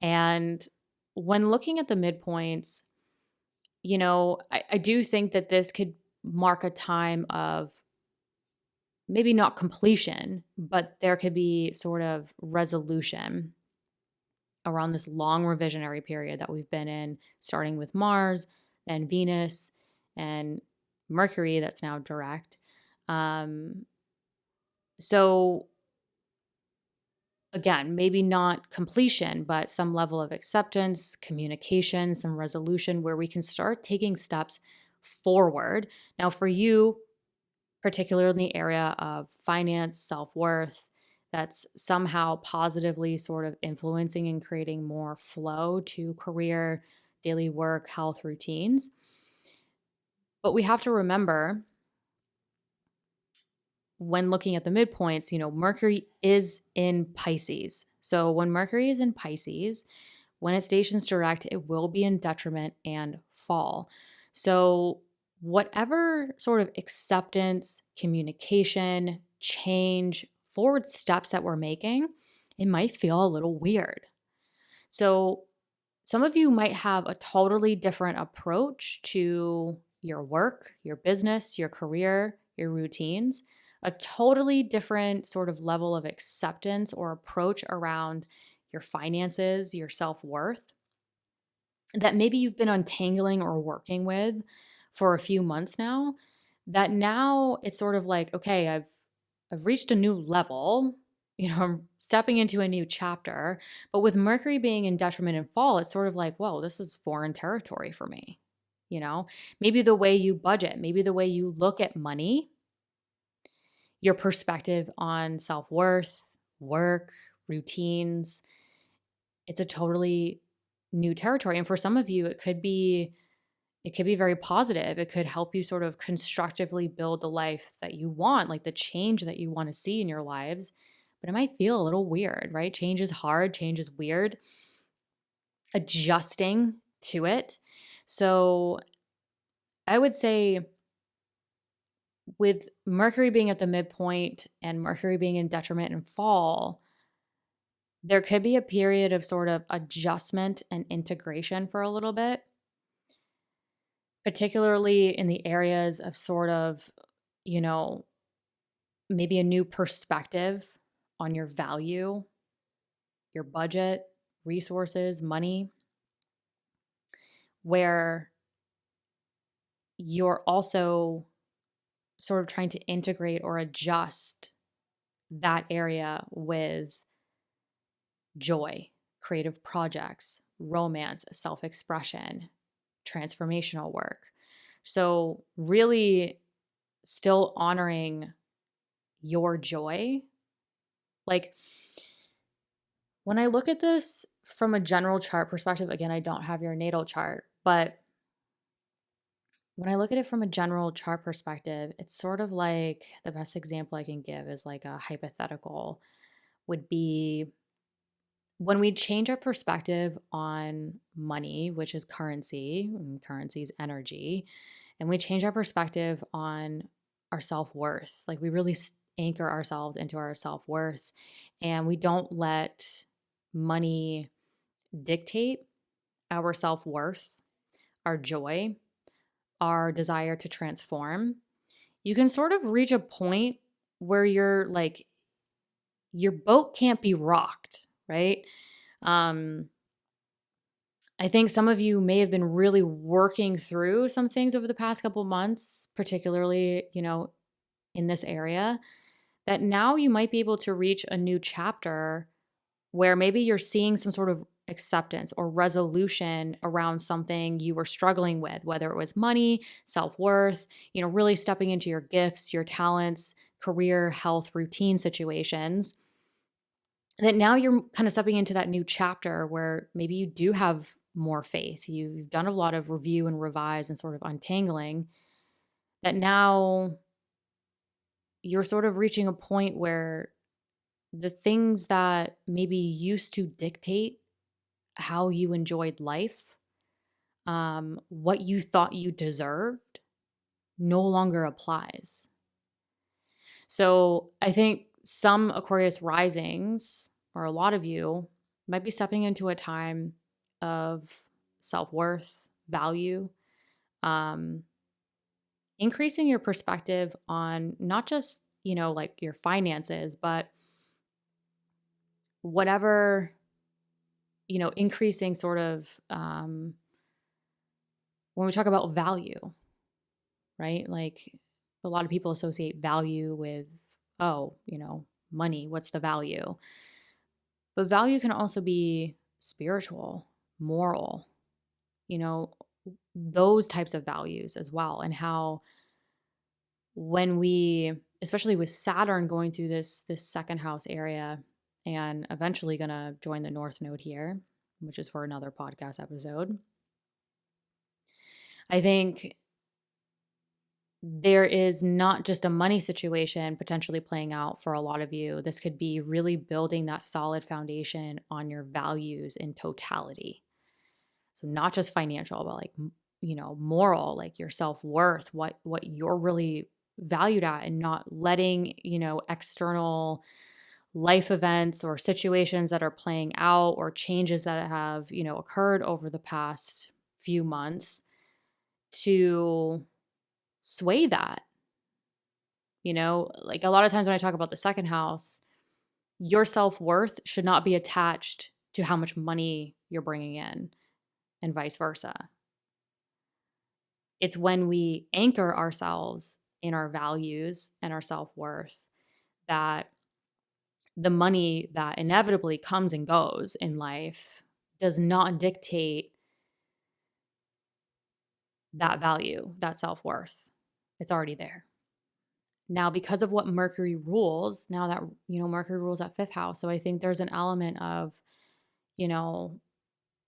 S1: And when looking at the midpoints, I do think that this could mark a time of maybe not completion, but there could be sort of resolution around this long revisionary period that we've been in, starting with Mars, then Venus, and Mercury that's now direct. So again, maybe not completion, but some level of acceptance, communication, some resolution where we can start taking steps forward. Now, for you, particularly in the area of finance, self-worth, that's somehow positively sort of influencing and creating more flow to career, daily work, health routines. But we have to remember when looking at the midpoints, Mercury is in Pisces. So when Mercury is in Pisces, when it stations direct, it will be in detriment and fall. So whatever sort of acceptance, communication, change, forward steps that we're making, it might feel a little weird. So some of you might have a totally different approach to your work, your business, your career, your routines, a totally different sort of level of acceptance or approach around your finances, your self-worth that maybe you've been untangling or working with for a few months now, that now it's sort of like, okay, I've reached a new level, I'm stepping into a new chapter. But with Mercury being in detriment and fall, it's sort of like, whoa, this is foreign territory for me. Maybe the way you budget, maybe the way you look at money, your perspective on self-worth, work, routines, it's a totally new territory. And for some of you, it could be very positive. It could help you sort of constructively build the life that you want, like the change that you want to see in your lives. But it might feel a little weird, right? Change is hard, change is weird. Adjusting to it. So I would say with Mercury being at the midpoint and Mercury being in detriment and fall, there could be a period of sort of adjustment and integration for a little bit, particularly in the areas of sort of, maybe a new perspective on your value, your budget, resources, money, where you're also sort of trying to integrate or adjust that area with joy, creative projects, romance, self-expression, transformational work. So really still honoring your joy. Like when I look at this from a general chart perspective, again, I don't have your natal chart, but when I look at it from a general chart perspective, it's sort of like the best example I can give is like a hypothetical would be when we change our perspective on money, which is currency, and currency is energy, and we change our perspective on our self-worth, like we really anchor ourselves into our self-worth, and we don't let money dictate our self-worth, our joy, our desire to transform, you can sort of reach a point where you're like, your boat can't be rocked, right? Um, I think some of you may have been really working through some things over the past couple months, particularly, in this area, that now you might be able to reach a new chapter where maybe you're seeing some sort of acceptance or resolution around something you were struggling with, whether it was money, self-worth, really stepping into your gifts, your talents, career, health, routine situations. That now you're kind of stepping into that new chapter where maybe you do have more faith. You've done a lot of review and revise and sort of untangling, that now you're sort of reaching a point where the things that maybe used to dictate how you enjoyed life, what you thought you deserved, no longer applies. So I think some Aquarius risings, or a lot of you, might be stepping into a time of self-worth, value, increasing your perspective on not just, like your finances, but whatever, increasing sort of, when we talk about value, right? Like a lot of people associate value with, oh, money, what's the value? But value can also be spiritual, moral, those types of values as well. And how when we, especially with Saturn going through this second house area and eventually going to join the North Node here, which is for another podcast episode, I think there is not just a money situation potentially playing out for a lot of you. This could be really building that solid foundation on your values in totality. So not just financial, but like, moral, like your self-worth, what you're really valued at, and not letting, external life events or situations that are playing out or changes that have, occurred over the past few months to sway that. Like a lot of times when I talk about the second house, your self-worth should not be attached to how much money you're bringing in, and vice versa. It's when we anchor ourselves in our values and our self-worth that the money that inevitably comes and goes in life does not dictate that value, that self-worth. It's already there. Now, because of what Mercury rules, now that, Mercury rules that fifth house. So I think there's an element of,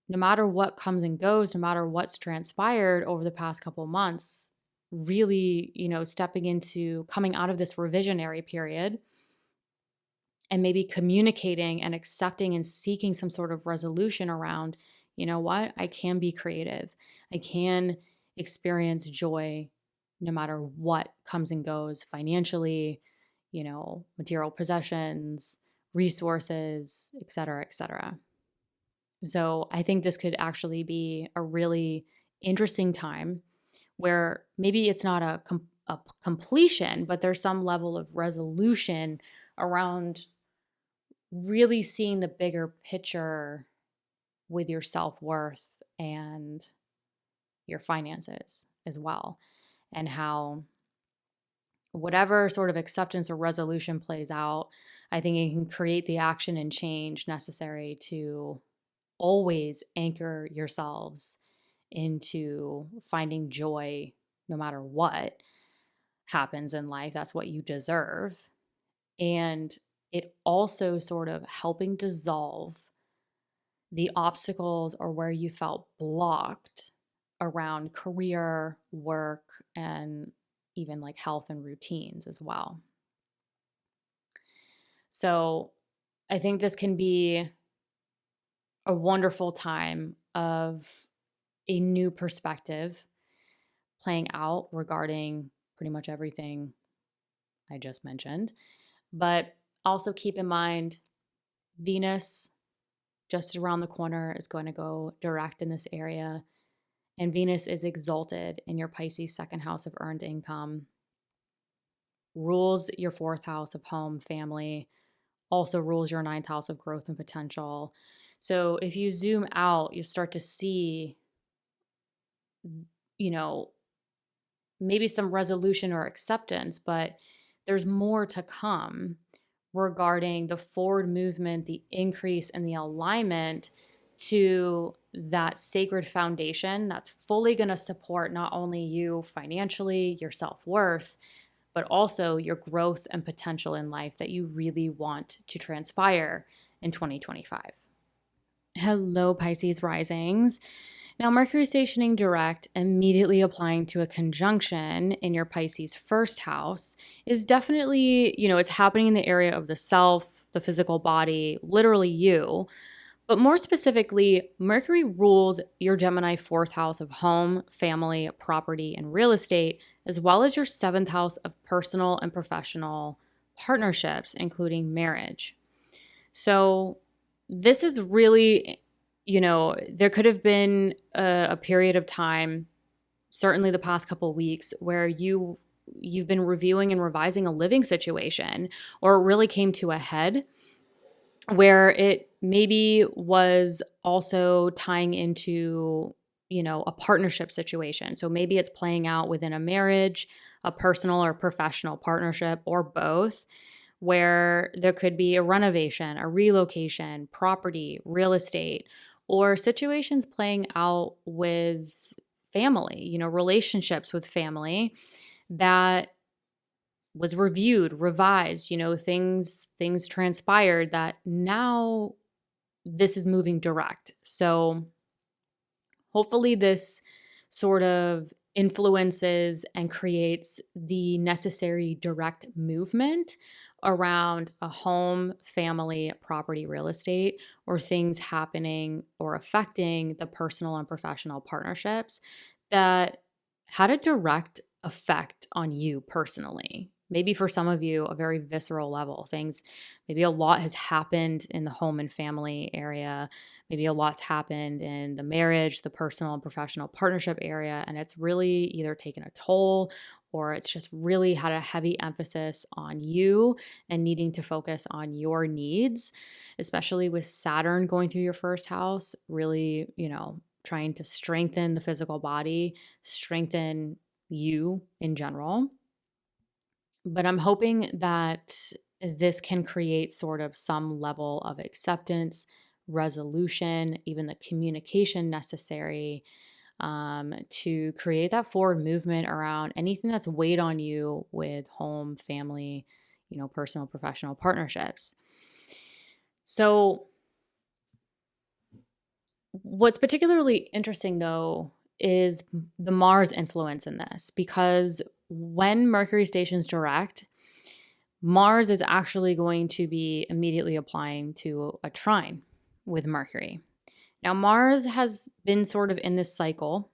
S1: no matter what comes and goes, no matter what's transpired over the past couple of months, really, stepping into coming out of this revisionary period and maybe communicating and accepting and seeking some sort of resolution around, what? I can be creative. I can experience joy no matter what comes and goes financially, material possessions, resources, et cetera, et cetera. So I think this could actually be a really interesting time where maybe it's not a completion, but there's some level of resolution around really seeing the bigger picture with your self-worth and your finances as well, and how whatever sort of acceptance or resolution plays out, I think it can create the action and change necessary to always anchor yourselves into finding joy no matter what happens in life. That's what you deserve. And it also sort of helping dissolve the obstacles or where you felt blocked around career, work, and even like health and routines as well. So I think this can be a wonderful time of a new perspective playing out regarding pretty much everything I just mentioned. But also keep in mind, Venus just around the corner is going to go direct in this area. And Venus is exalted in your Pisces second house of earned income, rules your fourth house of home, family, also rules your ninth house of growth and potential. So if you zoom out, you start to see, you know, maybe some resolution or acceptance, but there's more to come regarding the forward movement, the increase, and the alignment to that sacred foundation that's fully going to support not only you financially, your self-worth, but also your growth and potential in life that you really want to transpire in 2025. Hello, Pisces risings. Now, Mercury stationing direct, immediately applying to a conjunction in your Pisces first house is definitely, it's happening in the area of the self, the physical body, literally you. But more specifically, Mercury rules your Gemini fourth house of home, family, property, and real estate, as well as your seventh house of personal and professional partnerships, including marriage. So this is really, there could have been a period of time, certainly the past couple of weeks, where you've been reviewing and revising a living situation, or it really came to a head where it maybe was also tying into, a partnership situation. So maybe it's playing out within a marriage, a personal or professional partnership, or both, where there could be a renovation, a relocation, property, real estate, or situations playing out with family, relationships with family that was reviewed, revised, things transpired that now this is moving direct. So hopefully this sort of influences and creates the necessary direct movement around a home, family, property, real estate, or things happening or affecting the personal and professional partnerships that had a direct effect on you personally. Maybe for some of you, a very visceral level. Maybe a lot has happened in the home and family area. Maybe a lot's happened in the marriage, the personal and professional partnership area, and it's really either taken a toll or it's just really had a heavy emphasis on you and needing to focus on your needs, especially with Saturn going through your first house, really, trying to strengthen the physical body, strengthen you in general. But I'm hoping that this can create sort of some level of acceptance, resolution, even the communication necessary to create that forward movement around anything that's weighed on you with home, family, personal, professional partnerships. So, what's particularly interesting though is the Mars influence in this, because when Mercury stations direct, Mars is actually going to be immediately applying to a trine with Mercury. Now, Mars has been sort of in this cycle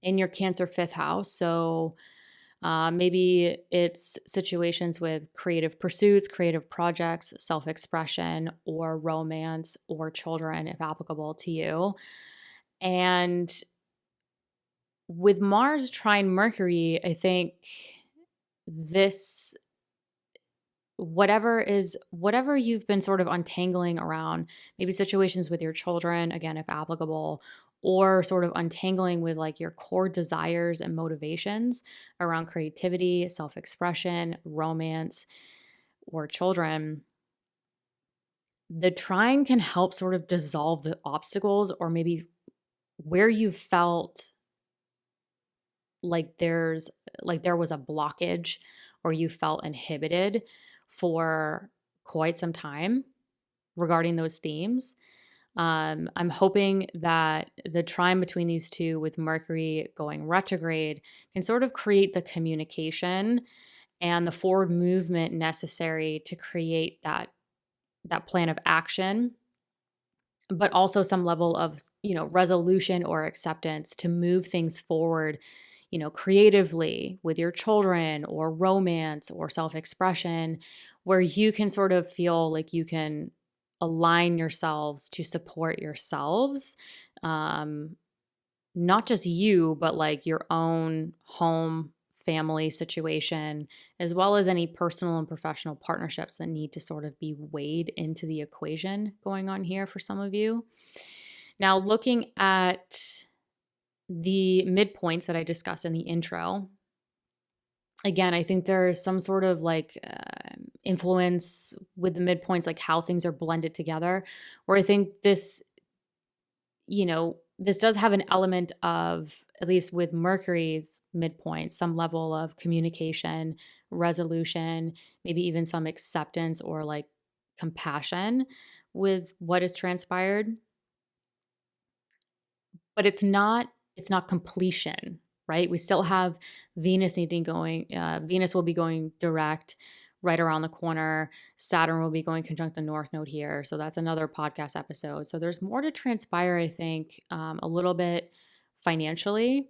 S1: in your Cancer fifth house. So maybe it's situations with creative pursuits, creative projects, self-expression, or romance, or children, if applicable to you. And with Mars trine Mercury, I think this whatever you've been sort of untangling around, maybe situations with your children, again, if applicable, or sort of untangling with like your core desires and motivations around creativity, self-expression, romance, or children, the trine can help sort of dissolve the obstacles, or maybe where you felt like there was a blockage or you felt inhibited for quite some time regarding those themes. I'm hoping that the trine between these two with Mercury going retrograde can sort of create the communication and the forward movement necessary to create that plan of action but also some level of, resolution or acceptance to move things forward, creatively with your children or romance or self expression, where you can sort of feel like you can align yourselves to support yourselves. Um, Not just you, but like your own home, family situation, as well as any personal and professional partnerships that need to sort of be weighed into the equation going on here for some of you. Now, looking at the midpoints that I discussed in the intro, again, I think there's some sort of like influence with the midpoints, like how things are blended together, where I think this does have an element of, at least with Mercury's midpoint, some level of communication, resolution, maybe even some acceptance or like compassion with what has transpired. But it's not completion, right? We still have Venus will be going direct right around the corner. Saturn will be going conjunct the North Node here. So that's another podcast episode. So there's more to transpire, I think, a little bit financially,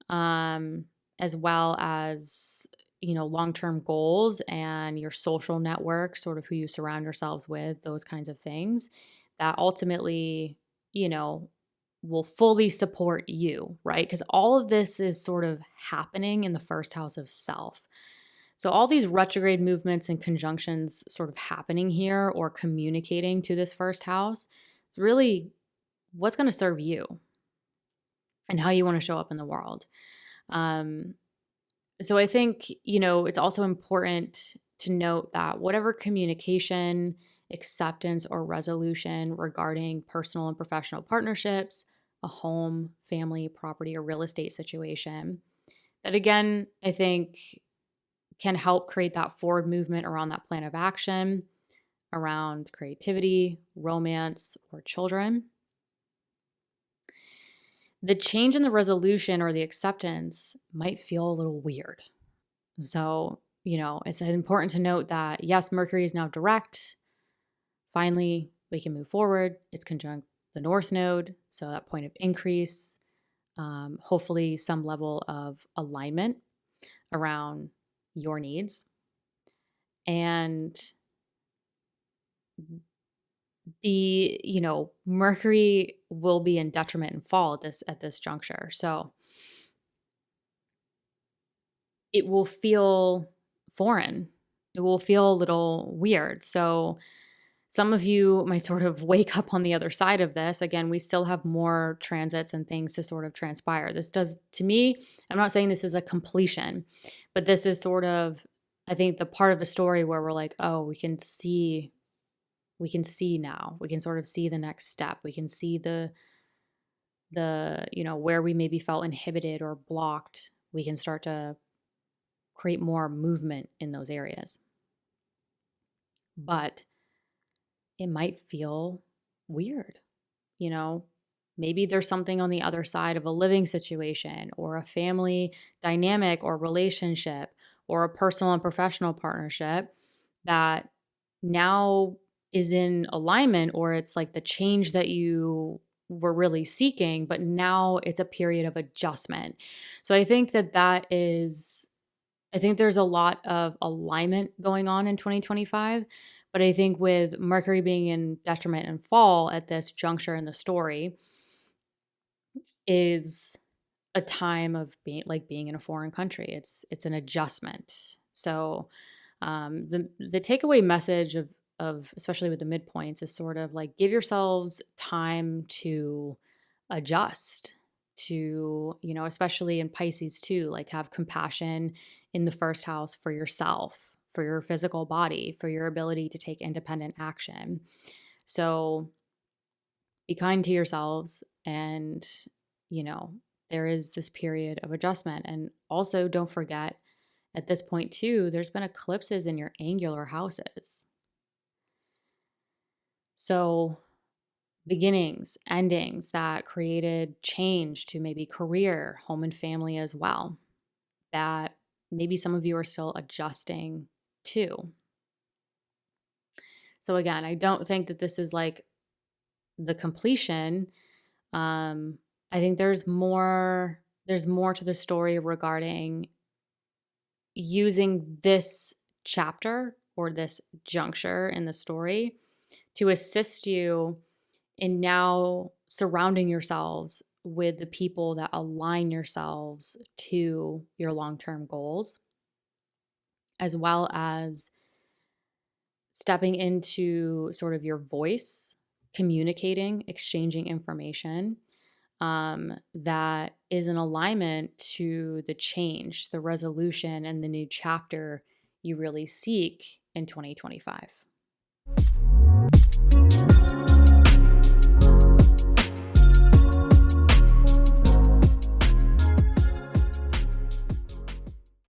S1: as well as, long-term goals and your social network, sort of who you surround yourselves with, those kinds of things that ultimately, you know, will fully support you, right? Because all of this is sort of happening in the first house of self. So, all these retrograde movements and conjunctions sort of happening here or communicating to this first house, it's really what's going to serve you and how you want to show up in the world. Um, so, I think, it's also important to note that whatever communication, acceptance, or resolution regarding personal and professional partnerships, a home, family, property, or real estate situation, that again, I think can help create that forward movement around that plan of action, around creativity, romance, or children. The change in the resolution or the acceptance might feel a little weird. So, it's important to note that yes, Mercury is now direct. Finally, we can move forward. It's conjunct the North Node, so that point of increase, hopefully some level of alignment around your needs. And Mercury will be in detriment and fall at this juncture. So it will feel foreign. It will feel a little weird. So some of you might sort of wake up on the other side of this. Again, we still have more transits and things to sort of transpire. This does, to me, I'm not saying this is a completion, but this is sort of, I think, the part of the story where we're like, oh, we can see now. We can sort of see the next step. We can see the where we maybe felt inhibited or blocked. We can start to create more movement in those areas. But it might feel weird. Maybe there's something on the other side of a living situation or a family dynamic or relationship or a personal and professional partnership that now is in alignment, or it's like the change that you were really seeking, but now it's a period of adjustment. So I think I think there's a lot of alignment going on in 2025. But I think with Mercury being in detriment and fall at this juncture in the story is a time of being in a foreign country. It's an adjustment. So the takeaway message of especially with the midpoints is sort of like give yourselves time to adjust to, especially in Pisces too, like have compassion in the first house for yourself, for your physical body, for your ability to take independent action. So be kind to yourselves, and, there is this period of adjustment. And also don't forget at this point too, there's been eclipses in your angular houses. So beginnings, endings that created change to maybe career, home, and family as well, that maybe some of you are still adjusting to. So again, I don't think that this is like the completion, I think there's more to the story regarding using this chapter or this juncture in the story to assist you in now surrounding yourselves with the people that align yourselves to your long-term goals, as well as stepping into sort of your voice, communicating, exchanging information that is in alignment to the change, the resolution, and the new chapter you really seek in 2025.